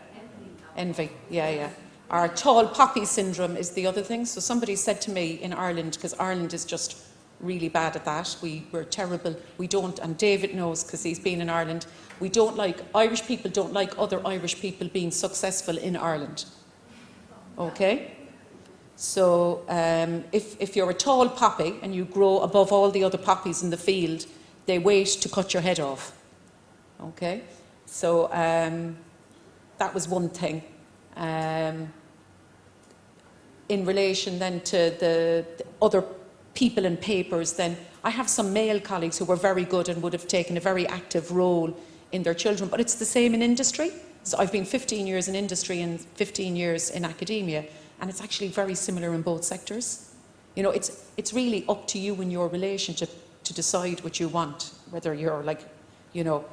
Envy. Yeah, yeah. Or tall poppy syndrome is the other thing. So somebody said to me in Ireland, because Ireland is just really bad at that. We're terrible. We don't, and David knows because he's been in Ireland, we don't like, Irish people don't like other Irish people being successful in Ireland. Okay? So if you're a tall poppy and you grow above all the other poppies in the field, they wait to cut your head off. Okay? So that was one thing. In relation then to the other people and papers, then I have some male colleagues who were very good and would have taken a very active role in their children, but it's the same in industry. So I've been 15 years in industry and 15 years in academia, and it's actually very similar in both sectors. You know, it's really up to you in your relationship to decide what you want, whether you're like, you know,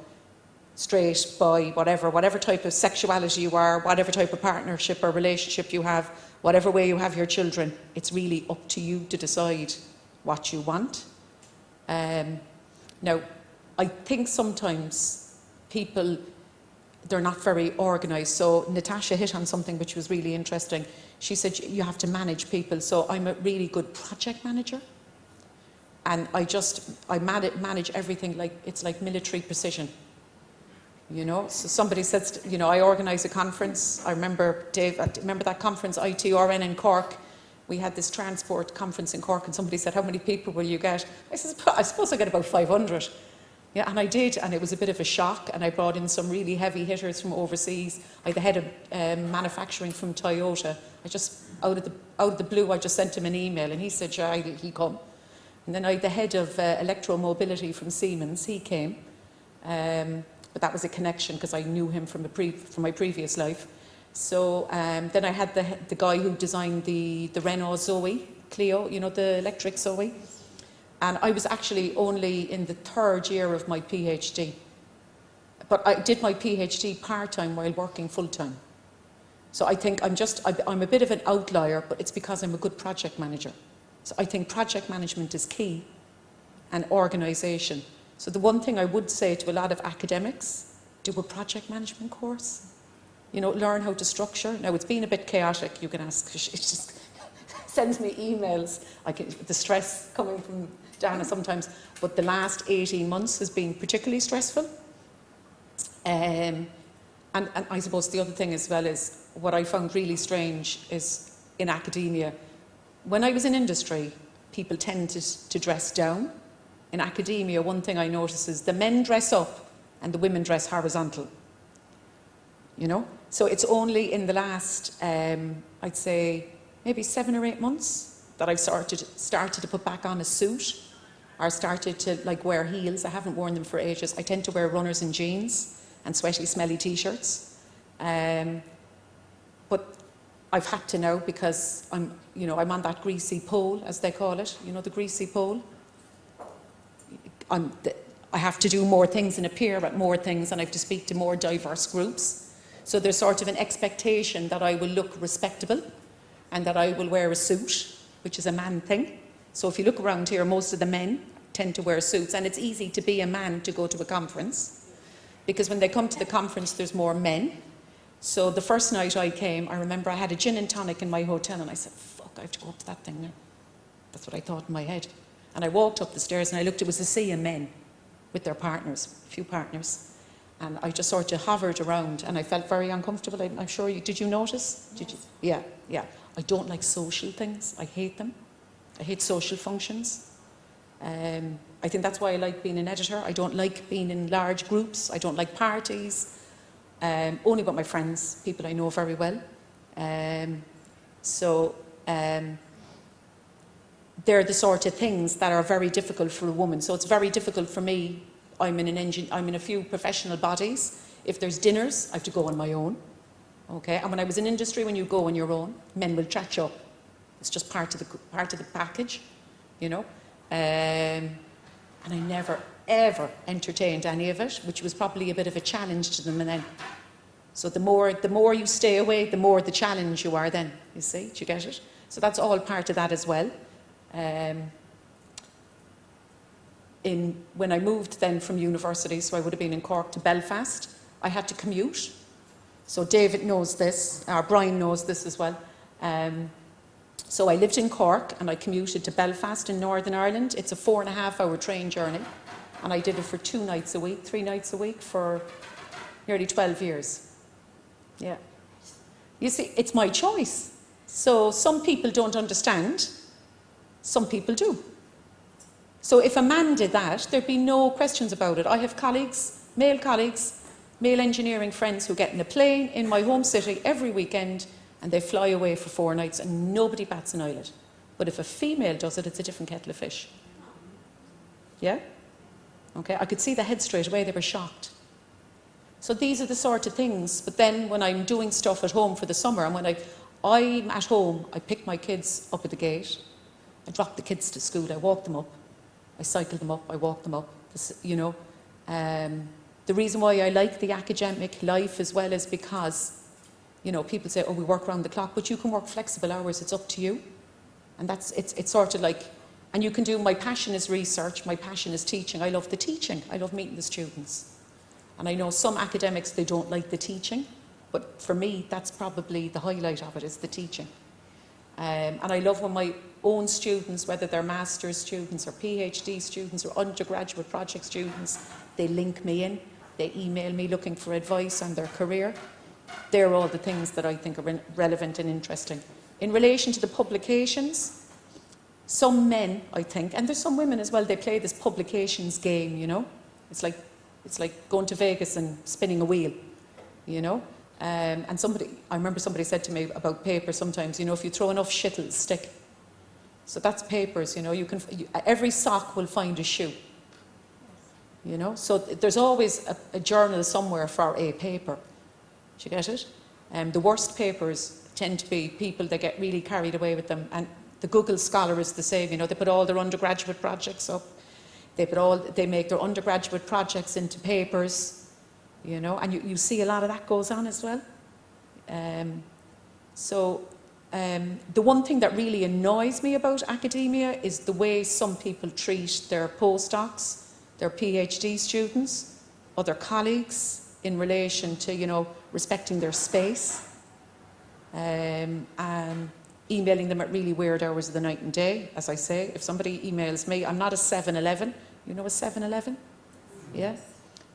straight, bi, whatever type of sexuality you are, whatever type of partnership or relationship you have, whatever way you have your children, it's really up to you to decide what you want. Now, I think sometimes people, they're not very organised. So Natasha hit on something which was really interesting. She said you have to manage people. So I'm a really good project manager. And I manage everything like, it's like military precision. You know, so somebody says, you know, I organise a conference. I remember, Dave, remember that conference, ITRN in Cork? We had this transport conference in Cork, and somebody said, how many people will you get? I said, I suppose I get about 500. Yeah, and I did, and it was a bit of a shock, and I brought in some really heavy hitters from overseas. I had the head of manufacturing from Toyota. I just, out of the blue, I just sent him an email, and he said, sure, he'll come. And then I had the head of electromobility from Siemens. He came. But that was a connection because I knew him from my previous life. So then I had the guy who designed the Renault Zoe, Clio, you know, the electric Zoe. And I was actually only in the 3rd year of my PhD. But I did my PhD part-time while working full-time. So I think I'm a bit of an outlier, but it's because I'm a good project manager. So I think project management is key, and organisation. So the one thing I would say to a lot of academics, do a project management course. You know, learn how to structure. Now, it's been a bit chaotic, you can ask. It just sends me emails. The stress coming from Dana sometimes, but the last 18 months has been particularly stressful. And I suppose the other thing as well is, what I found really strange is in academia, when I was in industry, people tended to dress down. In academia, one thing I notice is the men dress up and the women dress horizontal. You know? So it's only in the last, I'd say, maybe 7 or 8 months that I've started to put back on a suit, or started to like wear heels. I haven't worn them for ages. I tend to wear runners and jeans and sweaty, smelly t-shirts. But I've had to now because I'm on that greasy pole, as they call it. You know, the greasy pole. I have to do more things and appear at more things, and I have to speak to more diverse groups. So there's sort of an expectation that I will look respectable and that I will wear a suit, which is a man thing. So if you look around here, most of the men tend to wear suits, and it's easy to be a man to go to a conference because when they come to the conference, there's more men. So the first night I came, I remember I had a gin and tonic in my hotel, and I said, fuck, I have to go up to that thing now. That's what I thought in my head. And I walked up the stairs and I looked, it was a sea of men with their partners, a few partners. And I just sort of hovered around and I felt very uncomfortable. I'm sure did you notice? Did you? Yeah. I don't like social things. I hate them. I hate social functions. I think that's why I like being an editor. I don't like being in large groups. I don't like parties. Only with my friends, people I know very well. They're the sort of things that are very difficult for a woman. So it's very difficult for me. I'm in a few professional bodies. If there's dinners, I have to go on my own. Okay, and when I was in industry, when you go on your own, men will chat you up. It's just part of the package, you know. And I never ever entertained any of it, which was probably a bit of a challenge to them. And then, so the more you stay away, the more the challenge you are. Then you see, do you get it? So that's all part of that as well. When I moved then from university, so I would have been in Cork to Belfast, I had to commute. So David knows this, or Brian knows this as well. So I lived in Cork and I commuted to Belfast in Northern Ireland. It's a 4.5-hour train journey. And I did it for 2 nights a week, 3 nights a week for nearly 12 years. Yeah. You see, it's my choice. So some people don't understand. Some people do. So if a man did that, there'd be no questions about it. I have colleagues, male engineering friends who get in a plane in my home city every weekend and they fly away for 4 nights and nobody bats an eyelid. But if a female does it, it's a different kettle of fish. Yeah? Okay, I could see the head straight away, they were shocked. So these are the sort of things. But then when I'm doing stuff at home for the summer, and when I'm at home, I pick my kids up at the gate, I drop the kids to school, I walk them up, I cycle them up, I walk them up, you know. The reason why I like the academic life as well is because, you know, people say, oh, we work around the clock, but you can work flexible hours, it's up to you. And it's sort of like, and you can do, my passion is research, my passion is teaching. I love the teaching, I love meeting the students. And I know some academics, they don't like the teaching, but for me, that's probably the highlight of it, is the teaching. And I love when my own students, whether they're master's students or PhD students or undergraduate project students, they link me in, they email me looking for advice on their career. They're all the things that I think are relevant and interesting. In relation to the publications, some men, I think, and there's some women as well, they play this publications game, you know. It's like going to Vegas and spinning a wheel, you know. And I remember somebody said to me about paper sometimes, you know, if you throw enough shit, it'll stick. So that's papers, you know, every sock will find a shoe, you know. So there's always a journal somewhere for a paper. Do you get it? The worst papers tend to be people that get really carried away with them. And the Google Scholar is the same, you know, they put all their undergraduate projects up. They make their undergraduate projects into papers, you know, and you see a lot of that goes on as well. The one thing that really annoys me about academia is the way some people treat their postdocs, their PhD students, other colleagues in relation to, you know, respecting their space, and emailing them at really weird hours of the night and day. As I say, if somebody emails me, I'm not a 7-Eleven. You know a 7-Eleven? Yeah?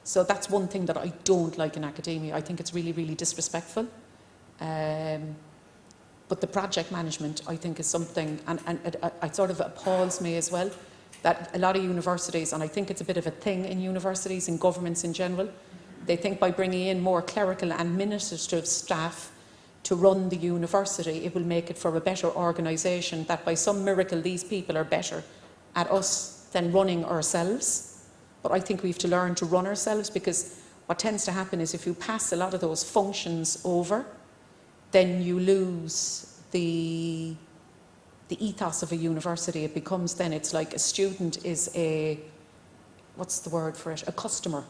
So that's one thing that I don't like in academia. I think it's really, really disrespectful. But the project management, I think, is something, and it sort of appalls me as well, that a lot of universities, and I think it's a bit of a thing in universities and governments in general, they think by bringing in more clerical and administrative staff to run the university, it will make it for a better organisation, that by some miracle these people are better at us than running ourselves. But I think we have to learn to run ourselves, because what tends to happen is if you pass a lot of those functions over, then you lose the ethos of a university. It becomes then, it's like a student is a, what's the word for it, a customer.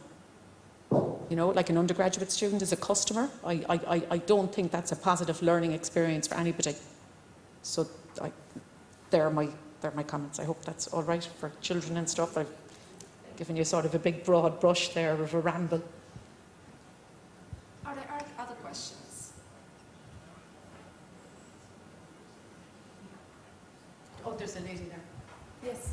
You know, like an undergraduate student is a customer. I don't think that's a positive learning experience for anybody. So they're my comments. I hope that's all right for children and stuff. I've given you sort of a big broad brush there of a ramble. Are there other questions? Oh, there's a lady there. Yes.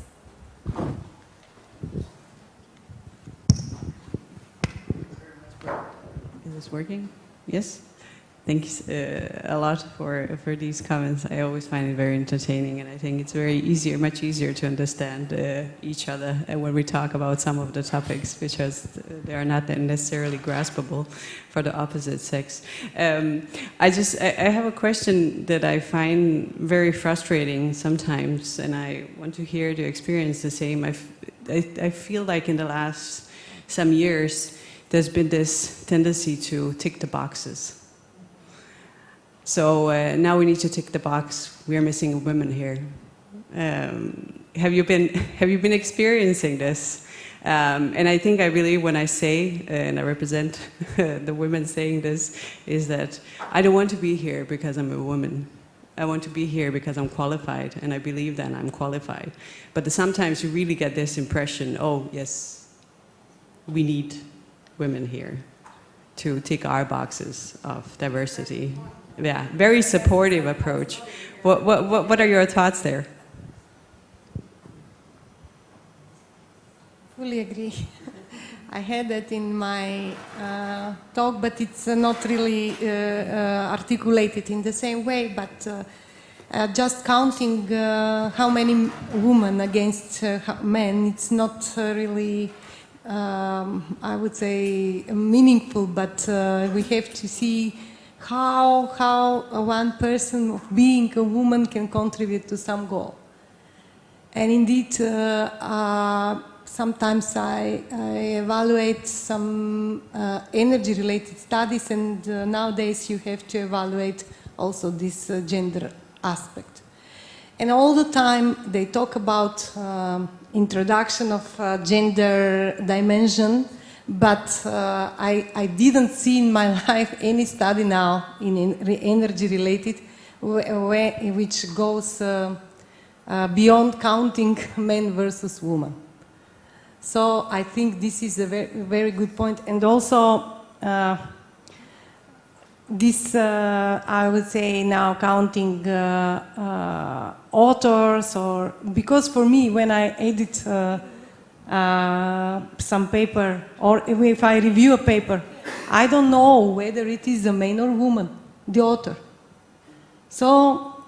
Is this working? Yes? Thanks a lot for these comments. I always find it very entertaining, and I think it's much easier to understand each other when we talk about some of the topics, because they are not necessarily graspable for the opposite sex. I have a question that I find very frustrating sometimes, and I want to hear the experience the same. I feel like in the last some years, there's been this tendency to tick the boxes. So now we need to tick the box. We are missing women here. Have you been experiencing this? And I think when I say, and I represent the women saying this, is that I don't want to be here because I'm a woman. I want to be here because I'm qualified, and I believe that I'm qualified. But sometimes you really get this impression, oh yes, we need women here to tick our boxes of diversity. Yeah, very supportive approach. What are your thoughts there? Fully agree. I had that in my talk, but it's not really articulated in the same way. But just counting how many women against men, it's not really, I would say, meaningful. But we have to see how one person of being a woman can contribute to some goal. And indeed, sometimes I evaluate some energy-related studies, and nowadays you have to evaluate also this gender aspect. And all the time they talk about introduction of gender dimension, but I didn't see in my life any study now in energy-related which goes beyond counting men versus women. So I think this is a very, very good point. And also, this, I would say now counting authors, or because for me, when I edit some paper, or if I review a paper, I don't know whether it is a man or woman, the author. So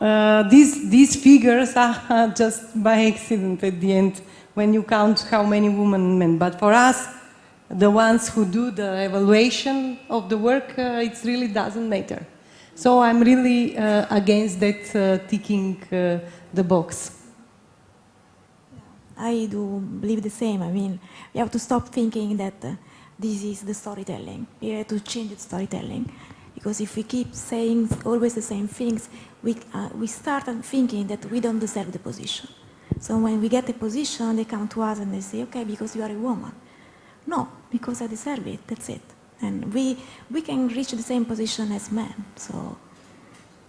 these figures are just by accident at the end when you count how many women and men. But for us, the ones who do the evaluation of the work, it really doesn't matter. So I'm really against that ticking the box. I do believe the same. I mean, we have to stop thinking that this is the storytelling. We have to change the storytelling. Because if we keep saying always the same things, we start thinking that we don't deserve the position. So when we get the position, they come to us and they say, okay, because you are a woman. No, because I deserve it, that's it. And we can reach the same position as men. So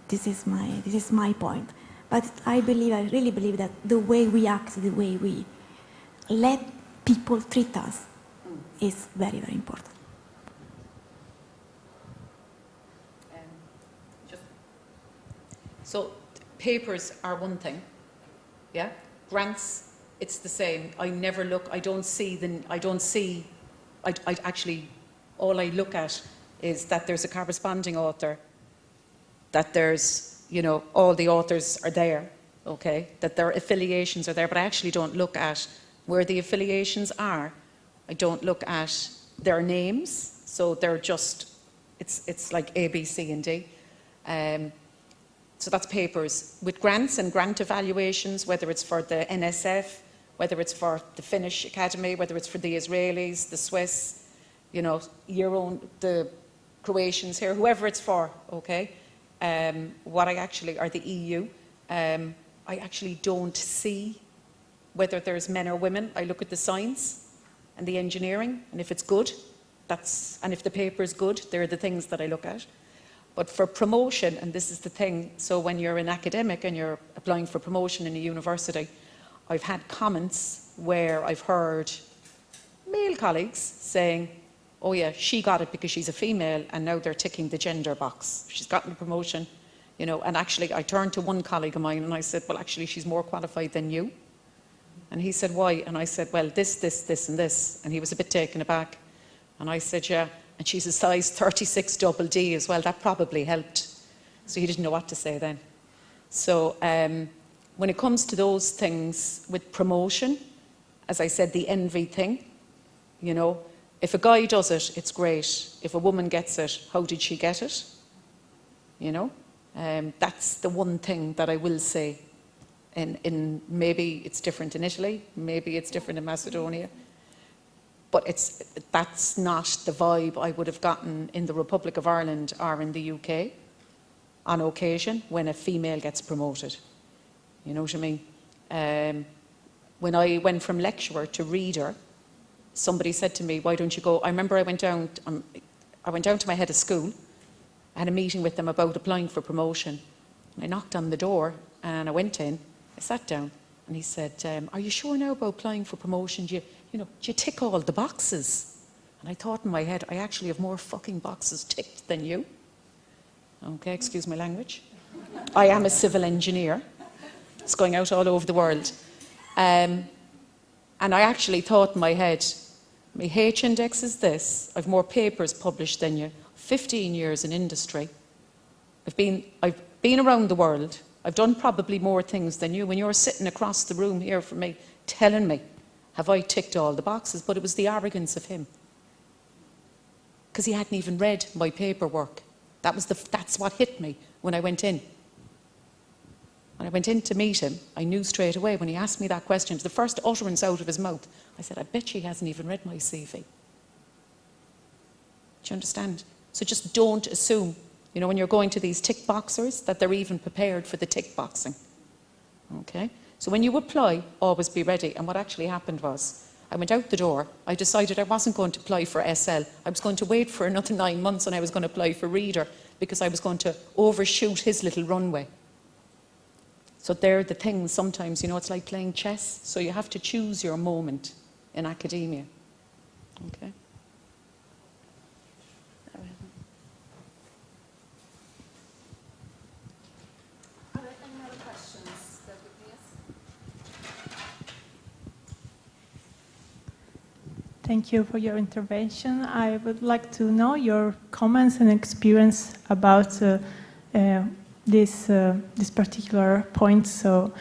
this is my point. But I really believe that the way we act, the way we let people treat us is very, very important. So papers are one thing, yeah? Grants, it's the same. I never look, I actually, all I look at is that there's a corresponding author, that there's, all the authors are there, okay? That their affiliations are there, but I actually don't look at where the affiliations are. I don't look at their names, so they're just, it's like A, B, C, and D. So that's papers. With grants and grant evaluations, whether it's for the NSF, whether it's for the Finnish Academy, whether it's for the Israelis, the Swiss, your own, the Croatians here, whoever it's for, okay? What I actually, or the EU, I actually don't see whether there's men or women. I look at the science and the engineering, and if it's good, and if the paper is good, they're the things that I look at. But for promotion, and this is the thing, so when you're an academic and you're applying for promotion in a university, I've had comments where I've heard male colleagues saying, oh yeah, she got it because she's a female, and now they're ticking the gender box. She's gotten a promotion, and actually I turned to one colleague of mine and I said, well, actually she's more qualified than you. And he said, why? And I said, well, this, and this. And he was a bit taken aback. And I said, yeah, And she's a size 36 double D as well. That probably helped. So he didn't know what to say then. So when it comes to those things with promotion, as I said, the envy thing, you know, if a guy does it, it's great. If a woman gets it, how did she get it? You know, that's the one thing that I will say. In maybe it's different in Italy, maybe it's different in Macedonia, but that's not the vibe I would have gotten in the Republic of Ireland or in the UK on occasion when a female gets promoted. You know what I mean? When I went from lecturer to reader, somebody said to me, why don't you go? I remember I went down to my head of school. I had a meeting with them about applying for promotion. I knocked on the door and I went in. I sat down and he said, are you sure now about applying for promotion? Do you tick all the boxes? And I thought in my head, I actually have more fucking boxes ticked than you. Okay, excuse my language. I am a civil engineer. It's going out all over the world. And I actually thought in my head, my H index is this. I've more papers published than you. 15 years in industry. I've been around the world. I've done probably more things than you. When you're sitting across the room here from me, telling me, have I ticked all the boxes? But it was the arrogance of him. Because he hadn't even read my paperwork. That's what hit me when I went in. When I went in to meet him, I knew straight away when he asked me that question, it was the first utterance out of his mouth. I said, I bet he hasn't even read my CV. Do you understand? So just don't assume, you know, when you're going to these tick boxers, that they're even prepared for the tick boxing. Okay? So when you apply, always be ready. And what actually happened was, I went out the door, I decided I wasn't going to apply for SL. I was going to wait for another 9 months and I was going to apply for reader because I was going to overshoot his little runway. So they're the things sometimes, you know, it's like playing chess. So you have to choose your moment in academia. Okay? Thank you for your intervention. I would like to know your comments and experience about this particular point. So,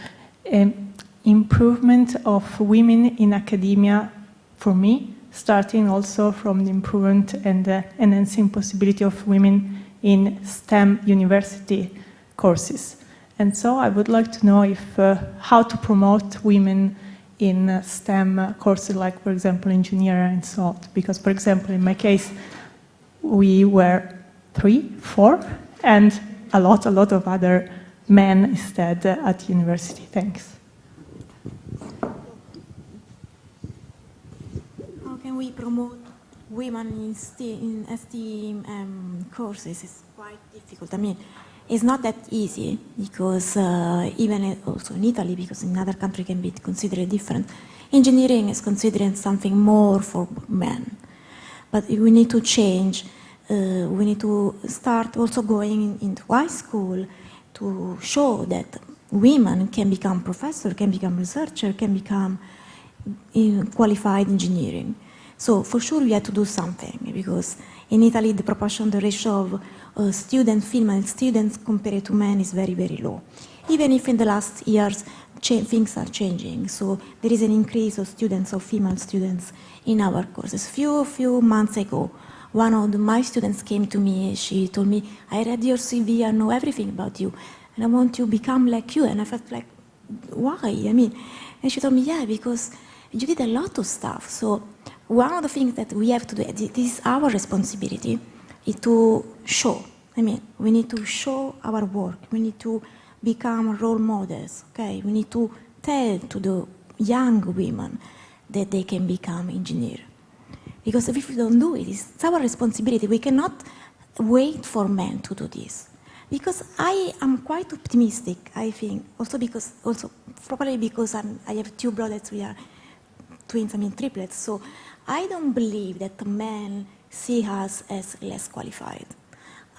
improvement of women in academia, for me, starting also from the improvement and enhancing possibility of women in STEM university courses. And so I would like to know if how to promote women in STEM courses, like, for example, engineering and so on. Because, for example, in my case, we were 3, 4, and a lot of other men instead at university. Thanks. How can we promote women in STEM courses? It's quite difficult. I mean, it's not that easy because even also in Italy, because in other countries can be considered different. Engineering is considered something more for men. But we need to change. We need to start also going into high school to show that women can become professor, can become researcher, can become qualified engineering. So for sure we have to do something because in Italy the proportion, the ratio of female students compared to men is very, very low. Even if in the last years things are changing, so there is an increase of students, of female students in our courses. Few months ago, one of my students came to me, she told me, I read your CV, I know everything about you, and I want to become like you. And I felt like, why? I mean, and she told me, yeah, because you did a lot of stuff. So one of the things that we have to do, this is our responsibility, is to show. I mean, we need to show our work. We need to become role models, okay? We need to tell to the young women that they can become engineers. Because if we don't do it, it's our responsibility. We cannot wait for men to do this. Because I am quite optimistic, I think, probably because I have 2 brothers, we are twins, I mean triplets, so I don't believe that men see us as less qualified.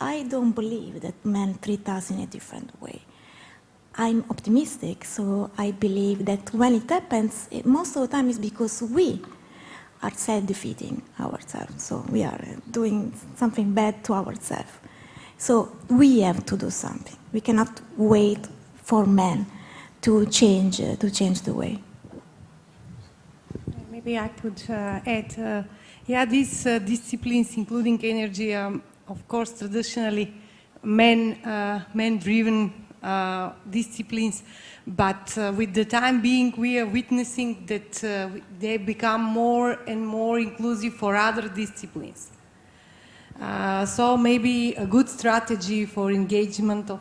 I don't believe that men treat us in a different way. I'm optimistic, so I believe that when it happens, most of the time it's because we are self-defeating ourselves. So we are doing something bad to ourselves. So we have to do something. We cannot wait for men to change the way. Maybe I could add, yeah, these disciplines, including energy, of course, traditionally men-driven disciplines, but with the time being, we are witnessing that they become more and more inclusive for other disciplines. So maybe a good strategy for engagement of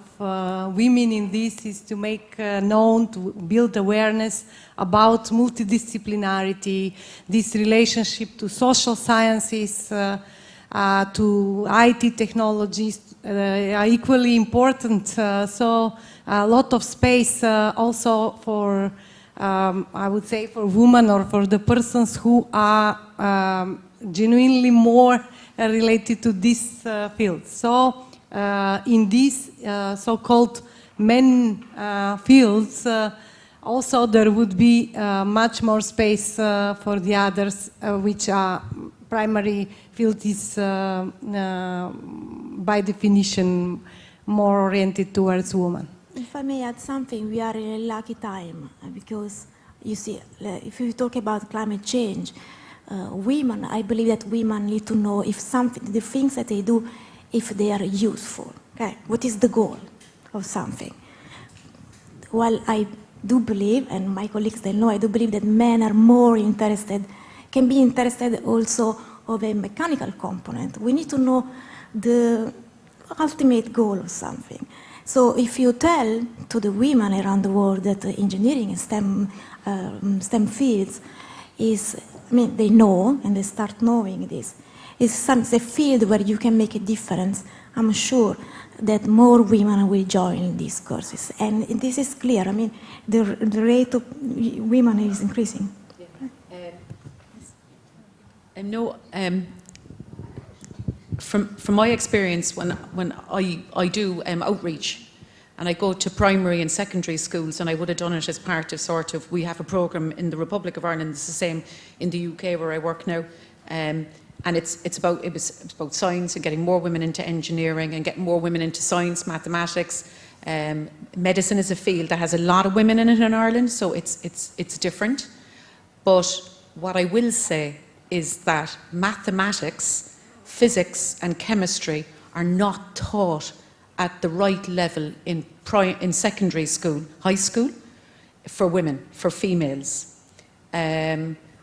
women in this is to make known, to build awareness about multidisciplinarity, this relationship to social sciences, to IT technologies are equally important. So a lot of space also for, I would say, for women or for the persons who are genuinely more related to this field. So in these so-called men fields, also there would be much more space for the others, which are primary field is by definition more oriented towards women. If I may add something, we are in a lucky time because you see, if you talk about climate change, women, I believe that women need to know if something, the things that they do, if they are useful. Okay, what is the goal of something? Well, I do believe, and my colleagues they know, I do believe that men are more interested, can be interested also of a mechanical component. We need to know the ultimate goal of something. So if you tell to the women around the world that engineering and STEM fields is, I mean, they know and they start knowing this. It's a field where you can make a difference. I'm sure that more women will join these courses. And this is clear. I mean, the rate of women is increasing. From my experience, when I do outreach, and I go to primary and secondary schools, and I would have done it as part of sort of, we have a programme in the Republic of Ireland, it's the same in the UK where I work now, and it's about science and getting more women into engineering and getting more women into science, mathematics. Medicine is a field that has a lot of women in it in Ireland, so it's different. But what I will say is that mathematics, physics and chemistry are not taught at the right level in secondary school, high school, for women, for females.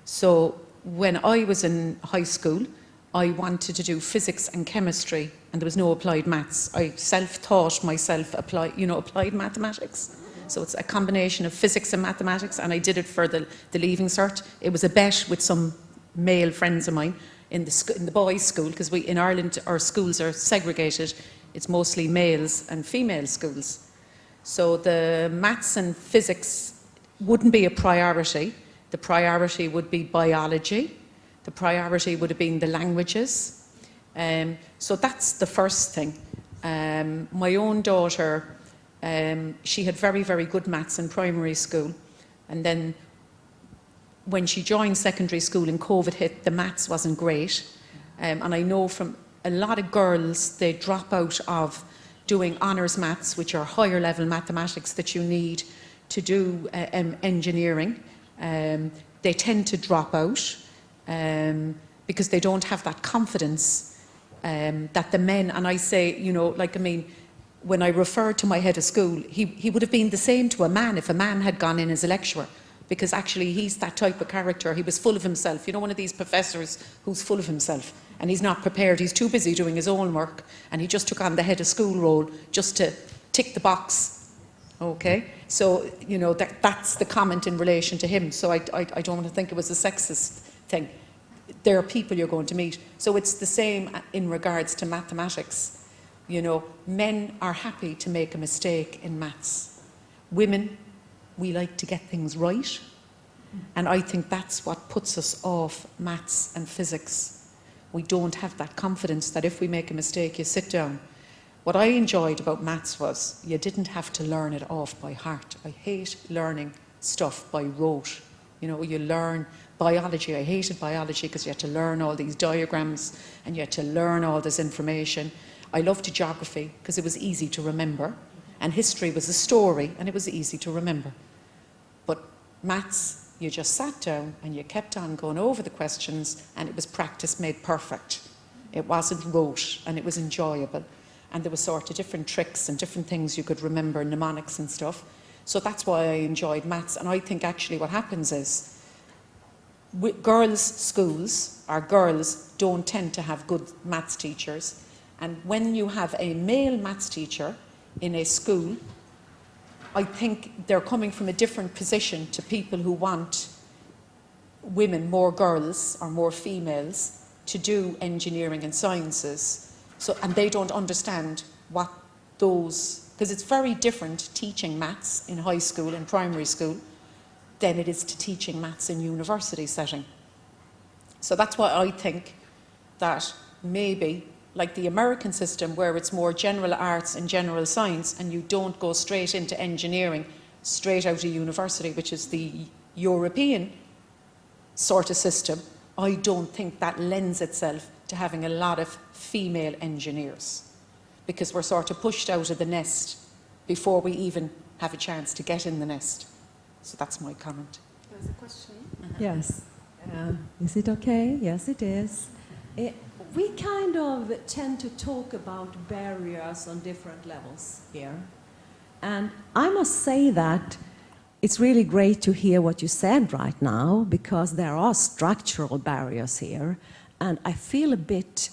So when I was in high school, I wanted to do physics and chemistry, and there was no applied maths. I self-taught myself applied mathematics. So it's a combination of physics and mathematics, and I did it for the Leaving Cert. It was a bet with some male friends of mine in the boys' school, because in Ireland our schools are segregated. It's mostly males and female schools. So the maths and physics wouldn't be a priority. The priority would be biology. The priority would have been the languages. So that's the first thing. My own daughter, she had very, very good maths in primary school. And then when she joined secondary school and COVID hit, the maths wasn't great. And I know from a lot of girls, they drop out of doing honours maths, which are higher level mathematics that you need to do engineering. They tend to drop out because they don't have that confidence that the men, and I say, when I refer to my head of school, he would have been the same to a man if a man had gone in as a lecturer, because actually he's that type of character. He was full of himself. One of these professors who's full of himself and he's not prepared. He's too busy doing his own work, and he just took on the head of school role just to tick the box. Okay, so that's the comment in relation to him. So I don't want to think it was a sexist thing. There are people you're going to meet. So it's the same in regards to mathematics. Men are happy to make a mistake in maths. Women, we like to get things right. And I think that's what puts us off maths and physics. We don't have that confidence that if we make a mistake, you sit down. What I enjoyed about maths was you didn't have to learn it off by heart. I hate learning stuff by rote. You know, you learn biology. I hated biology because you had to learn all these diagrams and you had to learn all this information. I loved geography because it was easy to remember, and history was a story and it was easy to remember. But maths, you just sat down and you kept on going over the questions, and it was practice made perfect. It wasn't rote, and it was enjoyable. And there were sort of different tricks and different things you could remember, mnemonics and stuff. So that's why I enjoyed maths. And I think actually what happens is girls' schools, or girls, don't tend to have good maths teachers. And when you have a male maths teacher in a school, I think they're coming from a different position to people who want women, more girls or more females, to do engineering and sciences. So, and they don't understand what those, because it's very different teaching maths in high school and primary school than it is to teaching maths in university setting. So that's why I think that maybe, like the American system where it's more general arts and general science, and you don't go straight into engineering straight out of university, which is the European sort of system, I don't think that lends itself to having a lot of female engineers, because we're sort of pushed out of the nest before we even have a chance to get in the nest. So that's my comment. There's a question. Yes. Is it okay? Yes, it is. We kind of tend to talk about barriers on different levels here. And I must say that it's really great to hear what you said right now, because there are structural barriers here. And I feel a bit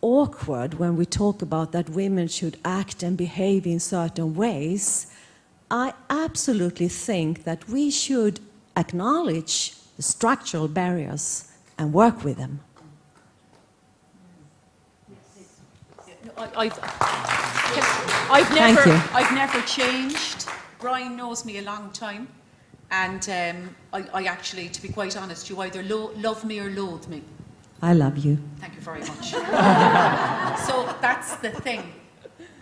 awkward when we talk about that women should act and behave in certain ways. I absolutely think that we should acknowledge the structural barriers and work with them. I've never changed. Brian knows me a long time, and I actually, to be quite honest, you either love me or loathe me. I love you. Thank you very much. So that's the thing.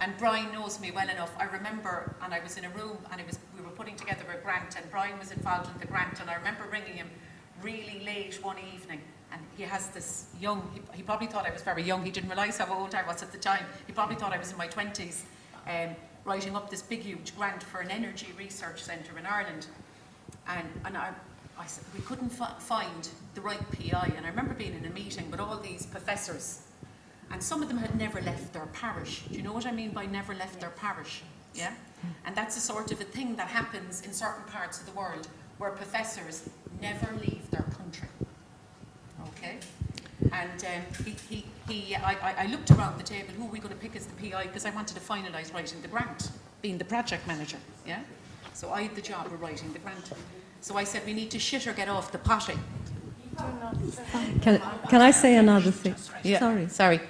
And Brian knows me well enough. I remember, and I was in a room, and we were putting together a grant, and Brian was involved in the grant, and I remember ringing him really late one evening, and he has this young, he probably thought I was very young, he didn't realise how old I was at the time, he probably thought I was in my 20s, writing up this big huge grant for an energy research centre in Ireland. And I said, we couldn't find the right PI, and I remember being in a meeting with all these professors, and some of them had never left their parish. Do you know what I mean by never left their parish? Yeah? And that's a sort of a thing that happens in certain parts of the world where professors never leave their country. Okay? And I looked around the table, who are we going to pick as the PI, because I wanted to finalise writing the grant, being the project manager. Yeah? So I had the job of writing the grant. So I said, we need to shit or get off the potty. Can I say another thing? Yeah. Sorry.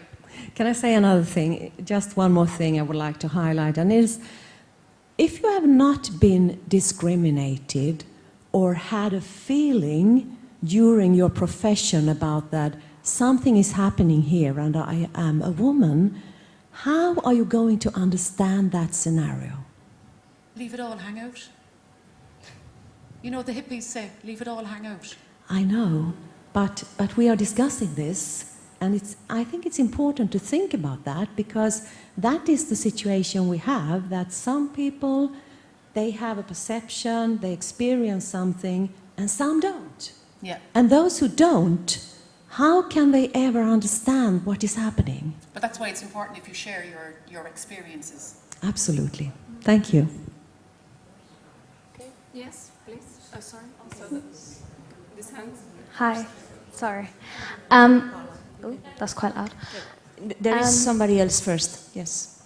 Can I say another thing? Just one more thing I would like to highlight, and is, if you have not been discriminated or had a feeling during your profession about that something is happening here and I am a woman, how are you going to understand that scenario? Leave it all hang out. You know, the hippies say, leave it all hang out. I know, but we are discussing this, and I think it's important to think about that, because that is the situation we have, that some people, they have a perception, they experience something, and some don't. Yeah. And those who don't, how can they ever understand what is happening? But that's why it's important if you share your experiences. Absolutely. Thank you. Okay. Yes, please. Sorry. So this hand. Hi. Sorry. That's quite loud. There is somebody else first. Yes.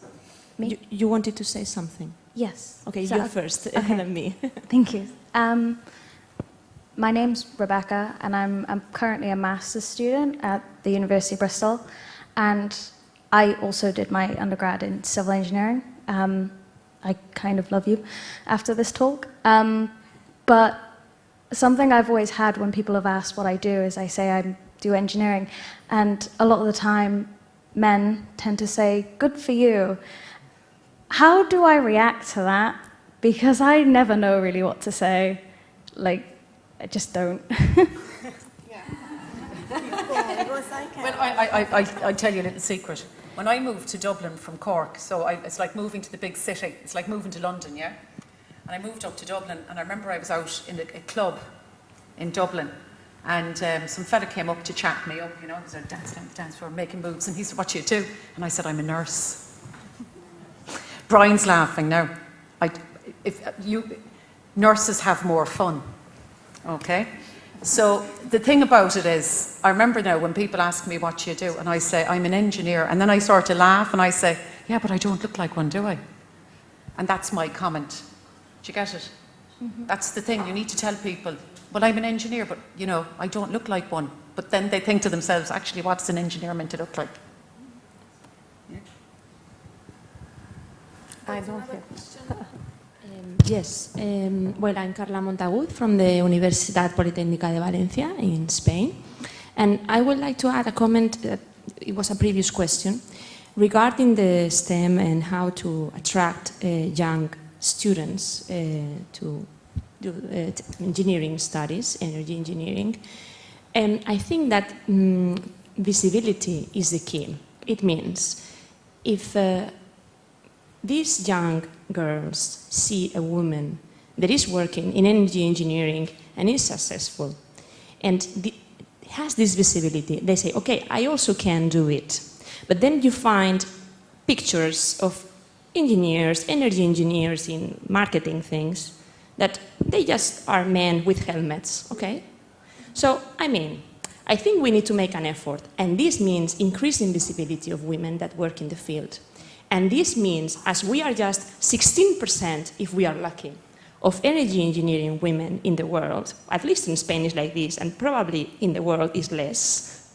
Me? You wanted to say something. Yes. Okay, So- you first, okay. and then me. Thank you. My name's Rebecca, and I'm currently a master's student at the University of Bristol, and I also did my undergrad in civil engineering. I kind of love you after this talk. But something I've always had when people have asked what I do is I say I do engineering, and a lot of the time men tend to say, good for you. How do I react to that? Because I never know really what to say. Like, I just don't. Well, I'll tell you a little secret. When I moved to Dublin from Cork, so it's like moving to the big city. It's like moving to London, yeah? And I moved up to Dublin, and I remember I was out in a club in Dublin, and some fella came up to chat me up, you know, because I was dancing on the dance floor, making moves, and he said, "What do you do?" And I said, "I'm a nurse." Brian's laughing now. Nurses have more fun, okay? So the thing about it is, I remember now when people ask me what you do, and I say, "I'm an engineer," and then I sort of laugh and I say, "Yeah, but I don't look like one, do I?" And that's my comment. Do you get it? Mm-hmm. That's the thing, you need to tell people, "Well, I'm an engineer, but, you know, I don't look like one." But then they think to themselves, actually, what's an engineer meant to look like? Yeah. I don't have. Yes. Well, I'm Carla Montagut from the Universidad Politécnica de Valencia in Spain. And I would like to add a comment, it was a previous question, regarding the STEM and how to attract young students to do engineering studies, energy engineering. And I think that visibility is the key. It means if these young girls see a woman that is working in energy engineering and is successful and has this visibility, they say, "Okay, I also can do it." But then you find pictures of engineers, energy engineers in marketing things, that they just are men with helmets, okay? So, I mean, I think we need to make an effort, and this means increasing visibility of women that work in the field. And this means, as we are just 16%, if we are lucky, of energy engineering women in the world, at least in Spain is like this, and probably in the world is less,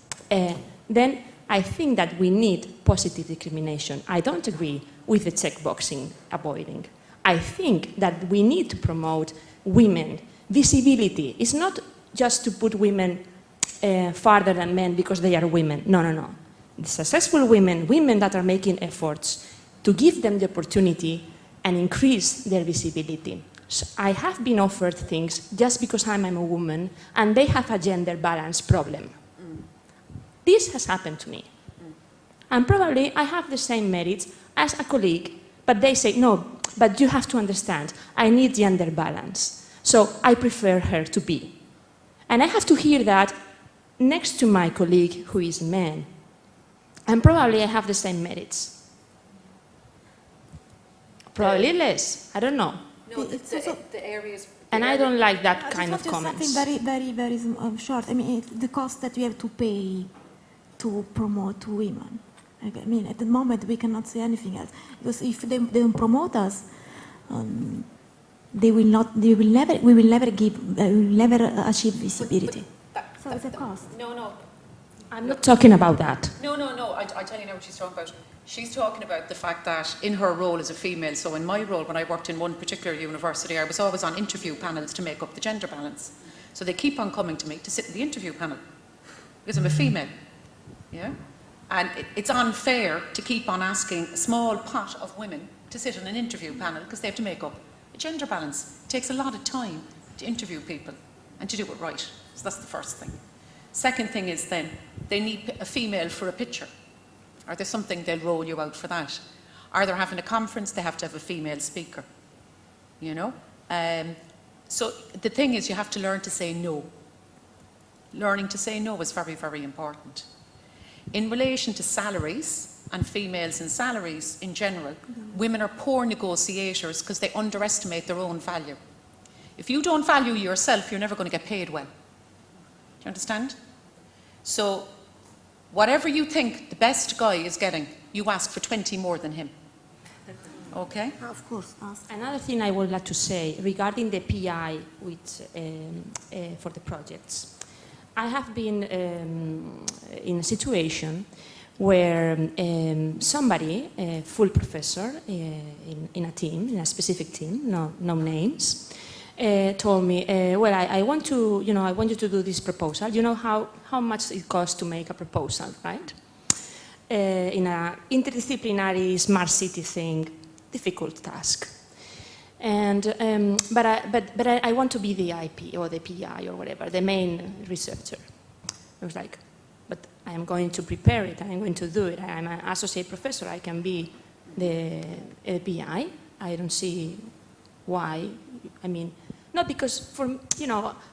then I think that we need positive discrimination. I don't agree with the checkboxing avoiding. I think that we need to promote women. Visibility is not just to put women farther than men because they are women. No, no, no. The successful women, women that are making efforts to give them the opportunity and increase their visibility. So I have been offered things just because I'm a woman and they have a gender balance problem. This has happened to me. And probably I have the same merits as a colleague, but they say, "No, but you have to understand, I need gender balance. So I prefer her to be." And I have to hear that next to my colleague who is a man. And probably I have the same merits. Probably less, I don't know. No, the areas... And I don't like that kind of comments. Something very short. I mean, the cost that we have to pay to promote women. I mean, at the moment we cannot say anything else, because if they don't promote us, we will never achieve visibility. So it's a cost. No. I'm not talking about that. No. I tell you now what she's talking about. She's talking about the fact that in her role as a female, so in my role when I worked in one particular university, I was always on interview panels to make up the gender balance. So they keep on coming to me to sit in the interview panel because I'm a female. Yeah? And it's unfair to keep on asking a small pot of women to sit on an interview panel because they have to make up a gender balance. It takes a lot of time to interview people and to do it right. So that's the first thing. Second thing is then, they need a female for a picture. Or there's something, they'll roll you out for that. Or they're having a conference, they have to have a female speaker. You know? So the thing is, you have to learn to say no. Learning to say no is very, very important. In relation to salaries, and females and salaries in general, women are poor negotiators because they underestimate their own value. If you don't value yourself, you're never going to get paid well. Do you understand? So, whatever you think the best guy is getting, you ask for 20 more than him. Okay? Of course. Another thing I would like to say regarding the PI for the projects. I have been in a situation where somebody, a full professor in a team, in a specific team, no names, told me, well, I want you to do this proposal. You know how much it costs to make a proposal, right? In an interdisciplinary smart city thing, difficult task. And but I want to be the IP or the PI or whatever, the main researcher. I was like, but I am going to prepare it. I am going to do it. I am an associate professor. I can be the PI. I don't see why. I mean, not because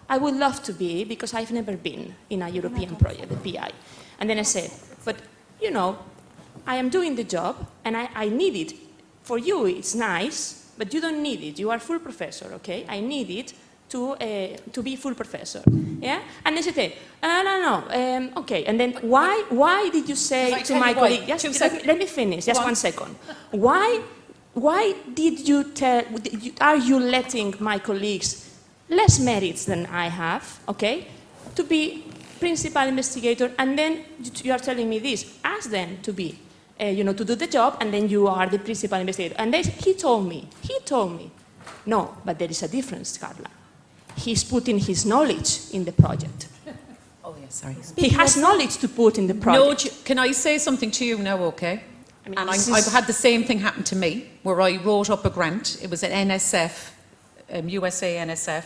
I would love to be, because I've never been in a European project, the PI. And then I said, but I am doing the job and I need it. For you, it's nice, but you don't need it. You are full professor, okay? I need it to be full professor, yeah? And they said, no, okay. And then why did you say to my colleague, just let me finish, just 1 second. Why did you are you letting my colleagues less merits than I have, okay, to be principal investigator, and then you are telling me this, ask them to be, to do the job, and then you are the principal investigator. And he told me, no, but there is a difference, Carla. He's putting his knowledge in the project. Oh, yes, sorry. He has knowledge to put in the project. No, can I say something to you now, okay? I've had the same thing happen to me, where I wrote up a grant. It was an NSF, USA NSF,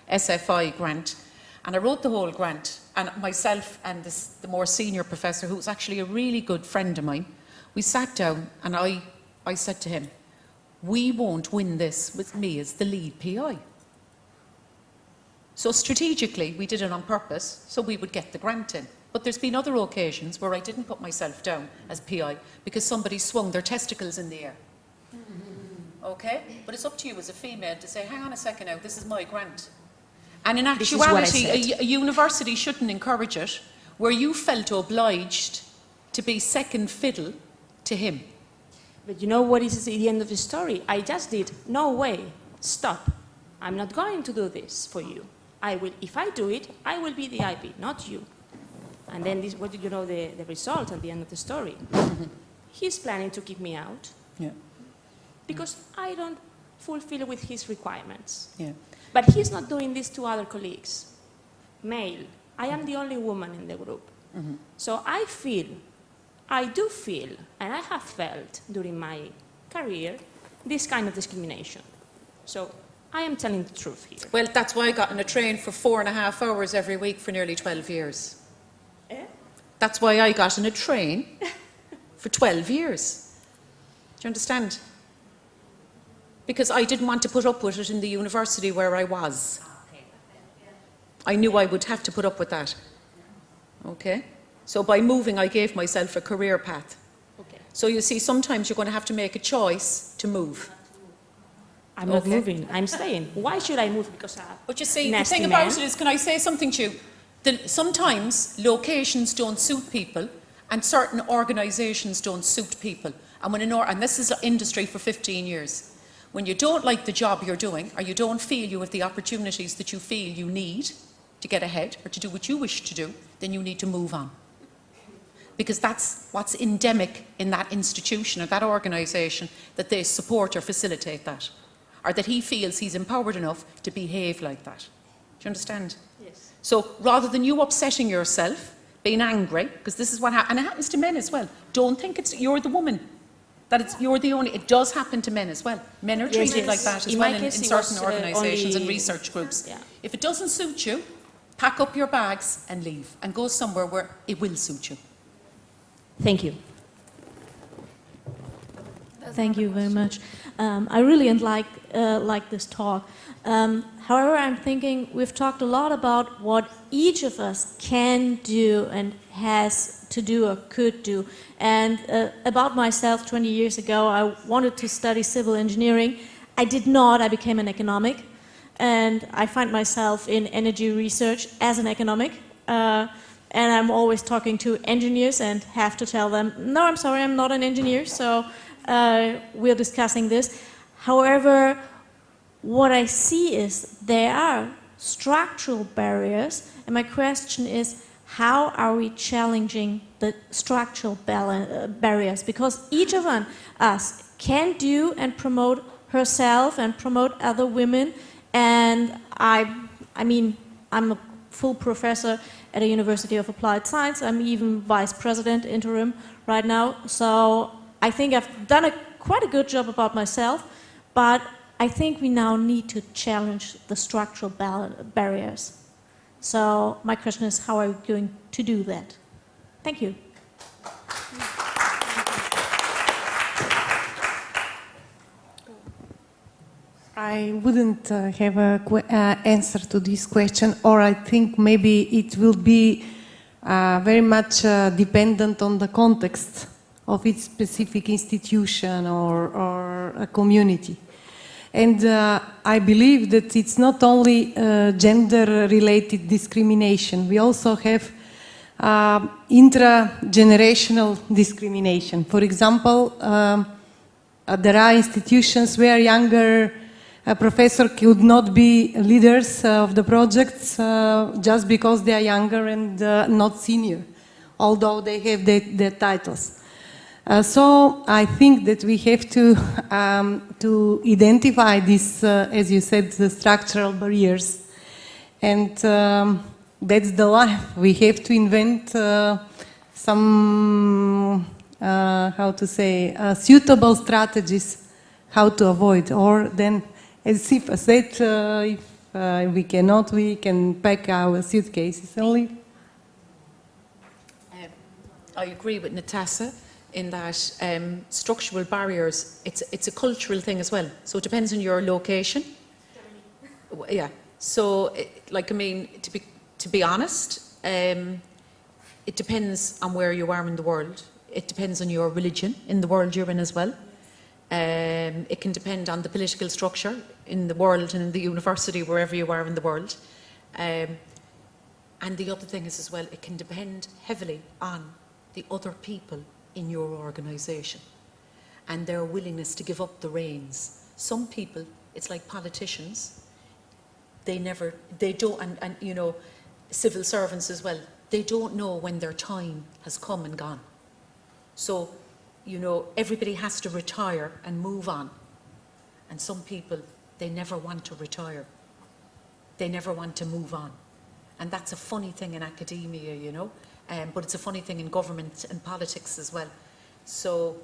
SFI grant. And I wrote the whole grant. And myself and the more senior professor, who was actually a really good friend of mine, we sat down and I said to him, we won't win this with me as the lead PI. So strategically, we did it on purpose, so we would get the grant in. But there's been other occasions where I didn't put myself down as PI because somebody swung their testicles in the air. Okay? But it's up to you as a female to say, hang on a second now, this is my grant. And in actuality, a university shouldn't encourage it where you felt obliged to be second fiddle to him. But you know what is the end of the story? I just did, no way, stop. I'm not going to do this for you. If I do it, I will be the IP, not you. And then this, the result at the end of the story? He's planning to kick me out because I don't fulfill with his requirements. Yeah. But he's not doing this to other colleagues. Male. I am the only woman in the group. So I do feel, and I have felt during my career, this kind of discrimination. So I am telling the truth here. Well, that's why I got on a train for 4.5 hours every week for nearly 12 years. That's why I got on a train for 12 years. Do you understand? Because I didn't want to put up with it in the university where I was. I knew I would have to put up with that. Okay? So by moving, I gave myself a career path. Okay. So you see, sometimes you're going to have to make a choice to move. I'm not moving, I'm staying. Why should I move? Because but you see, the thing about it is, can I say something to you? Sometimes locations don't suit people and certain organisations don't suit people. And this is industry for 15 years. When you don't like the job you're doing, or you don't feel you have the opportunities that you feel you need to get ahead or to do what you wish to do, then you need to move on. Because that's what's endemic in that institution or that organisation, that they support or facilitate that. Or that he feels he's empowered enough to behave like that. Do you understand? Yes. So rather than you upsetting yourself, being angry, because this is what happens, and it happens to men as well. Don't think you're the woman. You're the only. It does happen to men as well. Men are treated like that as well in certain organisations and research groups. Yeah. If it doesn't suit you, pack up your bags and leave, and go somewhere where it will suit you. Thank you. Thank you very much. I really like this talk. However, I'm thinking we've talked a lot about what each of us can do and has to do or could do. And about myself, 20 years ago, I wanted to study civil engineering. I did not. I became an economic. And I find myself in energy research as an economic. And I'm always talking to engineers and have to tell them, no, I'm sorry, I'm not an engineer. So we're discussing this. However, what I see is there are structural barriers, and my question is, how are we challenging the structural barriers? Because each of us can do and promote herself and promote other women, and I mean, I'm a full professor at a University of Applied Science. I'm even vice president interim right now, so I think I've done quite a good job about myself, but I think we now need to challenge the structural barriers. So my question is, how are we going to do that? Thank you. I wouldn't have an answer to this question, or I think maybe it will be very much dependent on the context of each specific institution or a community. And I believe that it's not only gender-related discrimination. We also have intra-generational discrimination. For example, there are institutions where younger professors could not be leaders of the projects just because they are younger and not senior, although they have their titles. So I think that we have to identify these, as you said, the structural barriers. And that's the life. We have to invent some, how to say, suitable strategies how to avoid. Or then, as Sifa said, if we cannot, we can pack our suitcases and leave. I agree with Natasha in that structural barriers, it's a cultural thing as well. So it depends on your location. Yeah. So, like, I mean, to be honest, it depends on where you are in the world. It depends on your religion in the world you're in as well. It can depend on the political structure in the world and in the university, wherever you are in the world. And the other thing is as well, it can depend heavily on the other people in your organisation and their willingness to give up the reins. Some people, it's like politicians, they don't, and you know, civil servants as well, they don't know when their time has come and gone. So, you know, everybody has to retire and move on. And some people, they never want to retire. They never want to move on. And that's a funny thing in academia, you know, but it's a funny thing in government and politics as well. So,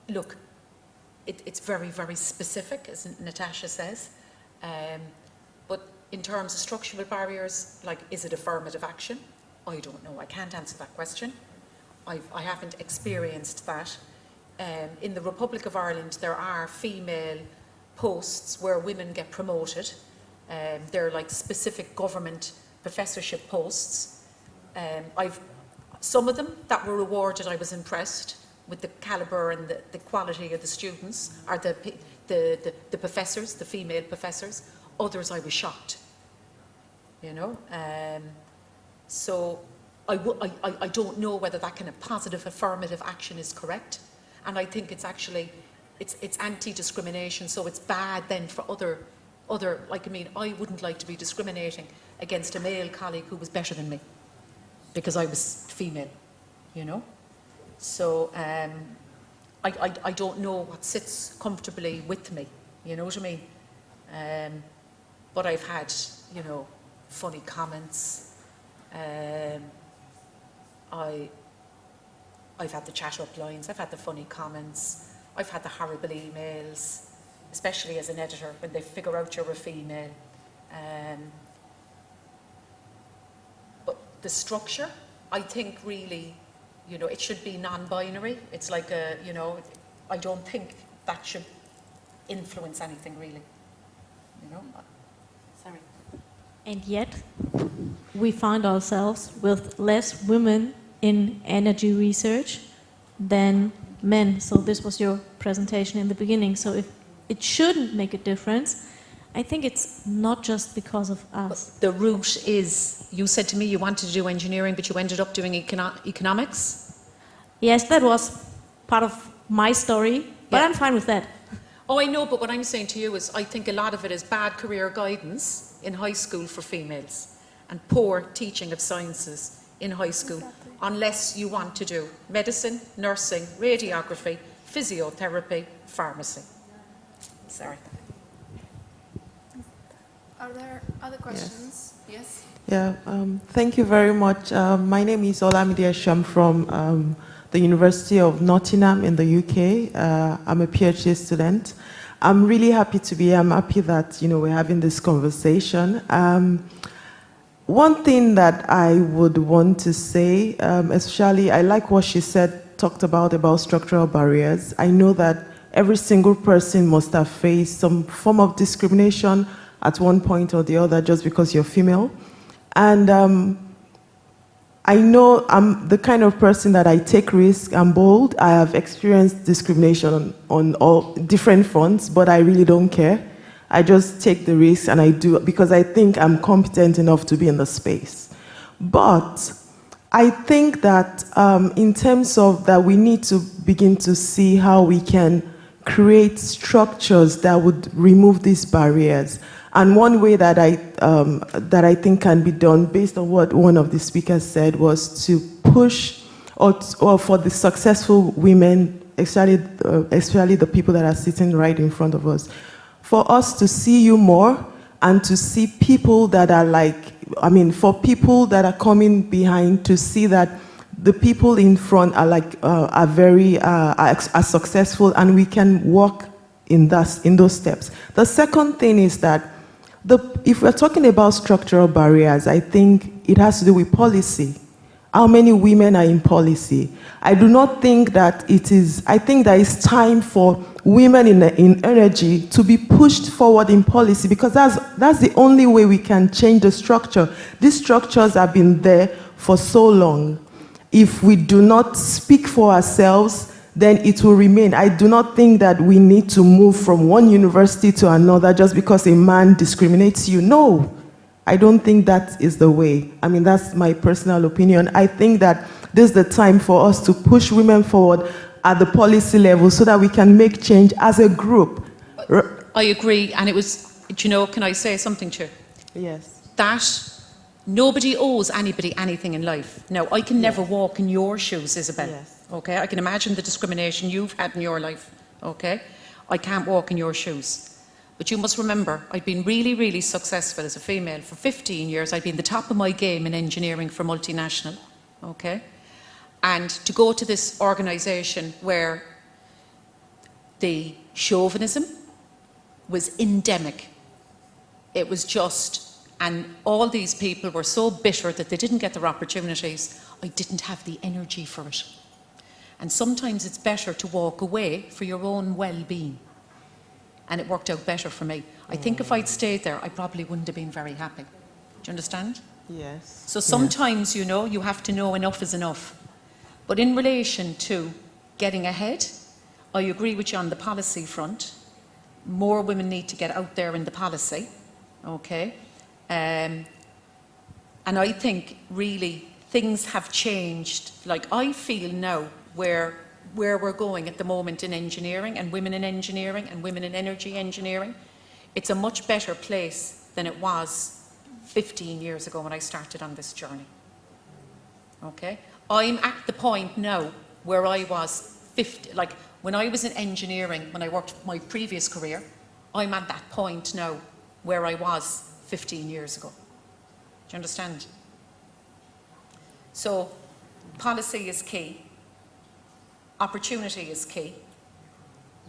look, it's very, very specific, as Natasha says. But in terms of structural barriers, like, is it affirmative action? I don't know. I can't answer that question. I haven't experienced that. In the Republic of Ireland, there are female posts where women get promoted. They're like specific government professorship posts. Some of them that were awarded, I was impressed with the calibre and the quality of the students, or the professors, the female professors. Others I was shocked, you know. So I don't know whether that kind of positive affirmative action is correct. And I think it's actually, it's anti-discrimination, so it's bad then for other, like, I mean, I wouldn't like to be discriminating against a male colleague who was better than me because I was female, you know. So I don't know what sits comfortably with me, you know what I mean? But I've had, you know, funny comments. I've had the chat-up lines, I've had the funny comments, I've had the horrible emails, especially as an editor, when they figure out you're a female. But the structure, I think really, you know, it should be non-binary. It's like a, you know, I don't think that should influence anything really, you know. Sorry. And yet, we find ourselves with less women in energy research than men. So this was your presentation in the beginning. So if it shouldn't make a difference, I think it's not just because of us. But the route is, you said to me you wanted to do engineering, but you ended up doing economics? Yes, that was part of my story, but Yeah. I'm fine with that. Oh, I know, but what I'm saying to you is I think a lot of it is bad career guidance in high school for females and poor teaching of sciences in high school, unless you want to do medicine, nursing, radiography, physiotherapy, pharmacy. Sorry. Are there other questions? Yes? Yeah, thank you very much. My name is Olamide Esham from the University of Nottingham in the UK. I'm a PhD student. I'm really happy to be here. I'm happy that, we're having this conversation. One thing that I would want to say, especially, I like what she talked about structural barriers. I know that every single person must have faced some form of discrimination at one point or the other just because you're female. And I know I'm the kind of person that I take risks, I'm bold. I have experienced discrimination on all different fronts, but I really don't care. I just take the risk and I do it because I think I'm competent enough to be in the space. But I think that in terms of that, we need to begin to see how we can create structures that would remove these barriers. And one way that I think can be done, based on what one of the speakers said, was to push, or for the successful women, especially the people that are sitting right in front of us, for us to see you more and to see people that are for people that are coming behind to see that the people in front are very successful, and we can walk in those steps. The second thing is that if we're talking about structural barriers, I think it has to do with policy. How many women are in policy? I do not think that it is, I think that it's time for women in energy to be pushed forward in policy, because that's the only way we can change the structure. These structures have been there for so long. If we do not speak for ourselves, then it will remain. I do not think that we need to move from one university to another just because a man discriminates you. No, I don't think that is the way. I mean, that's my personal opinion. I think that this is the time for us to push women forward at the policy level so that we can make change as a group. I agree, and it was, can I say something to you? Yes. That nobody owes anybody anything in life. Now, I can never walk in your shoes, Isabel. Yes. Okay, I can imagine the discrimination you've had in your life, okay? I can't walk in your shoes. But you must remember, I've been really, really successful as a female for 15 years. I've been the top of my game in engineering for multinational, okay? And to go to this organisation where the chauvinism was endemic, it was just, and all these people were so bitter that they didn't get their opportunities. I didn't have the energy for it. And sometimes it's better to walk away for your own well-being. And it worked out better for me. I think if I'd stayed there, I probably wouldn't have been very happy. Do you understand? Yes. So sometimes, you have to know enough is enough. But in relation to getting ahead, I agree with you on the policy front. More women need to get out there in the policy, okay? And I think really things have changed. Like, I feel now where we're going at the moment in engineering, and women in engineering and women in energy engineering, it's a much better place than it was 15 years ago when I started on this journey. Okay? I'm at the point now where I was 50, like when I was in engineering, when I worked my previous career, I'm at that point now where I was 15 years ago. Do you understand? So policy is key. Opportunity is key.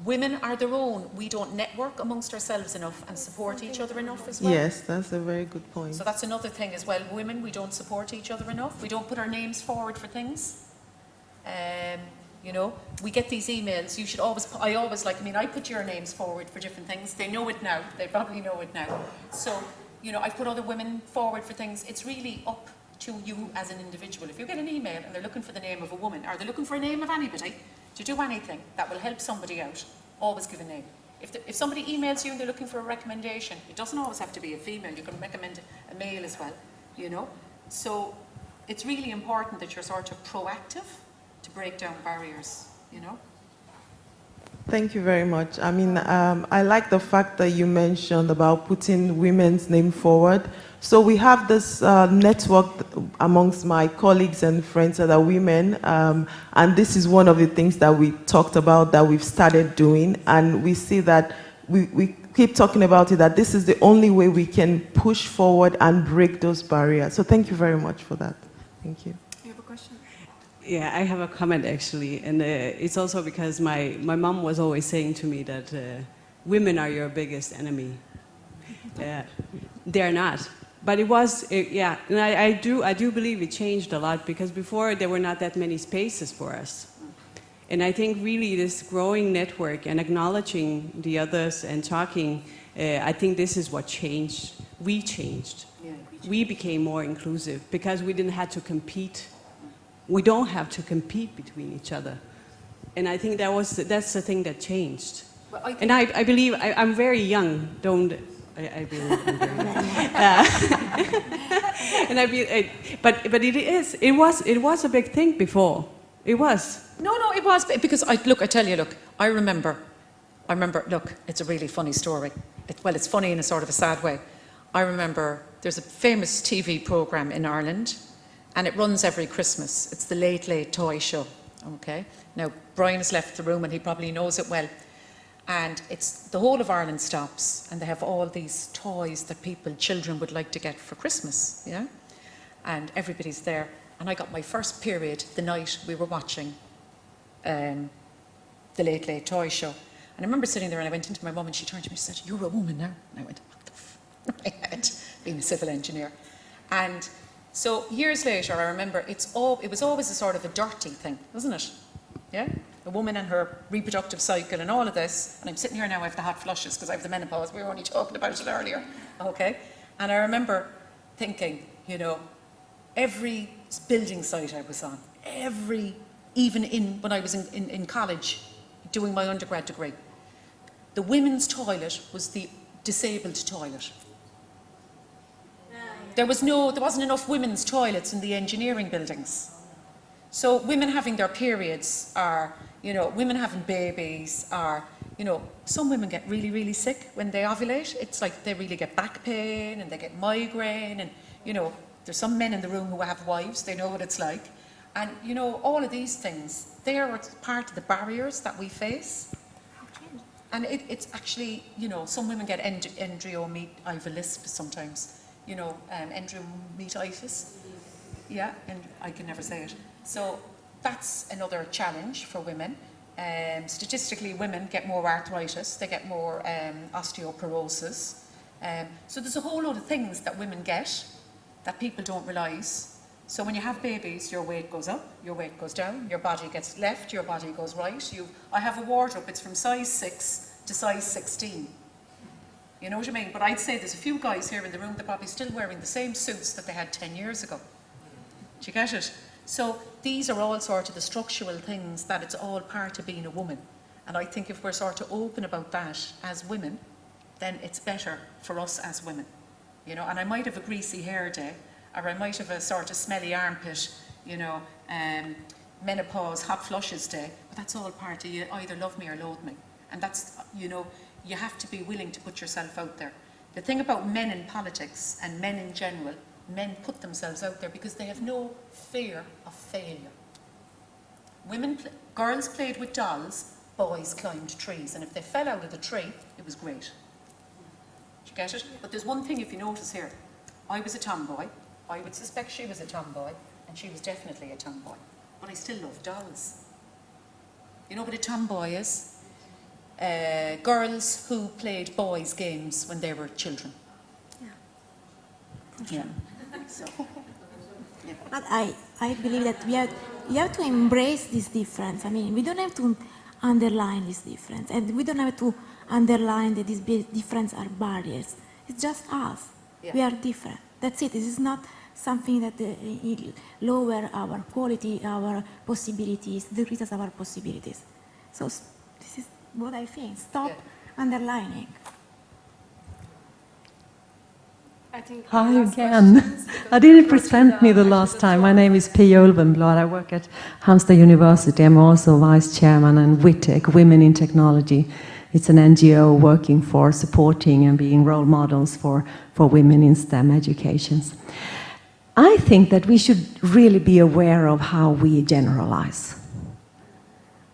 Women are their own. We don't network amongst ourselves enough and support each other enough as well. Yes, that's a very good point. So that's another thing as well. Women, we don't support each other enough. We don't put our names forward for things. We get these emails. You should always, I put your names forward for different things. They know it now. They probably know it now. So, I put other women forward for things. It's really up to you as an individual. If you get an email and they're looking for the name of a woman, or they're looking for a name of anybody, to do anything that will help somebody out, always give a name. If somebody emails you and they're looking for a recommendation, it doesn't always have to be a female. You can recommend a male as well, So it's really important that you're sort of proactive to break down barriers, Thank you very much. I mean, I like the fact that you mentioned about putting women's name forward. So we have this network amongst my colleagues and friends that are women, and this is one of the things that we talked about that we've started doing, and we see that we keep talking about it, that this is the only way we can push forward and break those barriers. So thank you very much for that. Thank you. You have a question? Yeah, I have a comment actually, and it's also because my mom was always saying to me that women are your biggest enemy. They're not. But it was, yeah, and I do believe it changed a lot, because before there were not that many spaces for us. And I think really this growing network and acknowledging the others and talking, I think this is what changed. We changed. Yeah, we became more inclusive because we didn't have to compete. We don't have to compete between each other. And I think that's the thing that changed. Well, I and I believe, I'm very young, I believe I'm very young. And but it was a big thing before. It was. No, it was, because I tell you, I remember, look, it's a really funny story. It's funny in a sort of a sad way. I remember there's a famous TV programme in Ireland, and it runs every Christmas. It's the Late Late Toy Show, okay? Now, Brian has left the room and he probably knows it well. And it's the whole of Ireland stops, and they have all these toys that children would like to get for Christmas, yeah? And everybody's there. And I got my first period the night we were watching the Late Late Toy Show. And I remember sitting there, and I went into my mum, and she turned to me and said, "You're a woman now." And I went, "What the f-?" I had been a civil engineer. And so years later, I remember it was always a sort of a dirty thing, wasn't it? Yeah? A woman and her reproductive cycle and all of this. And I'm sitting here now, I have the hot flushes because I have the menopause. We were only talking about it earlier. Okay? And I remember thinking, every building site I was on, even when I was in college doing my undergrad degree, the women's toilet was the disabled toilet. There wasn't enough women's toilets in the engineering buildings. So women having their periods are, women having babies are, some women get really, really sick when they ovulate. It's like they really get back pain and they get migraine, and, there's some men in the room who have wives, they know what it's like. And, all of these things, they are part of the barriers that we face. And it's actually, some women get endometriosis sometimes, endometritis. Yeah, and I can never say it. So that's another challenge for women. Statistically, women get more arthritis, they get more osteoporosis. So there's a whole lot of things that women get that people don't realise. So when you have babies, your weight goes up, your weight goes down, your body gets left, your body goes right. I have a wardrobe, it's from size 6 to size 16. You know what I mean? But I'd say there's a few guys here in the room that are probably still wearing the same suits that they had 10 years ago. Do you get it? So these are all sort of the structural things that it's all part of being a woman. And I think if we're sort of open about that as women, then it's better for us as women. And I might have a greasy hair day, or I might have a sort of smelly armpit, menopause, hot flushes day, but that's all part of you either love me or loathe me. And that's, you have to be willing to put yourself out there. The thing about men in politics and men in general, men put themselves out there because they have no fear of failure. Girls played with dolls, boys climbed trees, and if they fell out of the tree, it was great. Do you get it? But there's one thing if you notice here. I was a tomboy. I would suspect she was a tomboy, and she was definitely a tomboy. But I still love dolls. You know what a tomboy is? Girls who played boys' games when they were children. Yeah. So, yeah. But I believe that you have to embrace this difference. I mean, we don't have to underline this difference, and we don't have to underline that these differences are barriers. It's just us. Yeah. We are different. That's it. This is not something that lower our quality, our possibilities, decreases our possibilities. So this is what I think. Stop underlining. Hi again. I didn't present me the last time. My name is Pia Ulvenblad. I work at Halmstad University. I'm also vice chairman and WITEC, Women in Technology. It's an NGO working for supporting and being role models for women in STEM educations. I think that we should really be aware of how we generalize.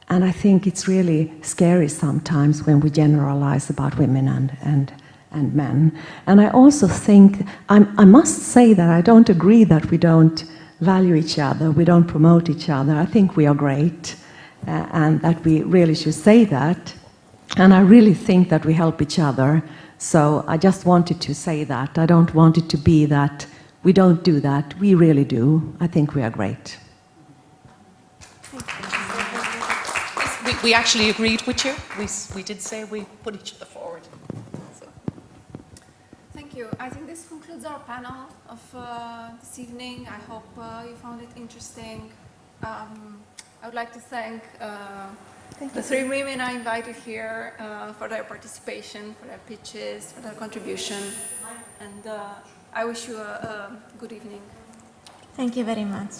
And I think it's really scary sometimes when we generalize about women and men. And I also think, I must say that I don't agree that we don't value each other, we don't promote each other. I think we are great, and that we really should say that. And I really think that we help each other. So I just wanted to say that. I don't want it to be that we don't do that. We really do. I think we are great. We actually agreed with you. We did say we put each other forward. So. Thank you. I think this concludes our panel of this evening. I hope you found it interesting. I would like to thank the three women I invited here for their participation, for their pitches, for their contribution. And I wish you a good evening. Thank you very much.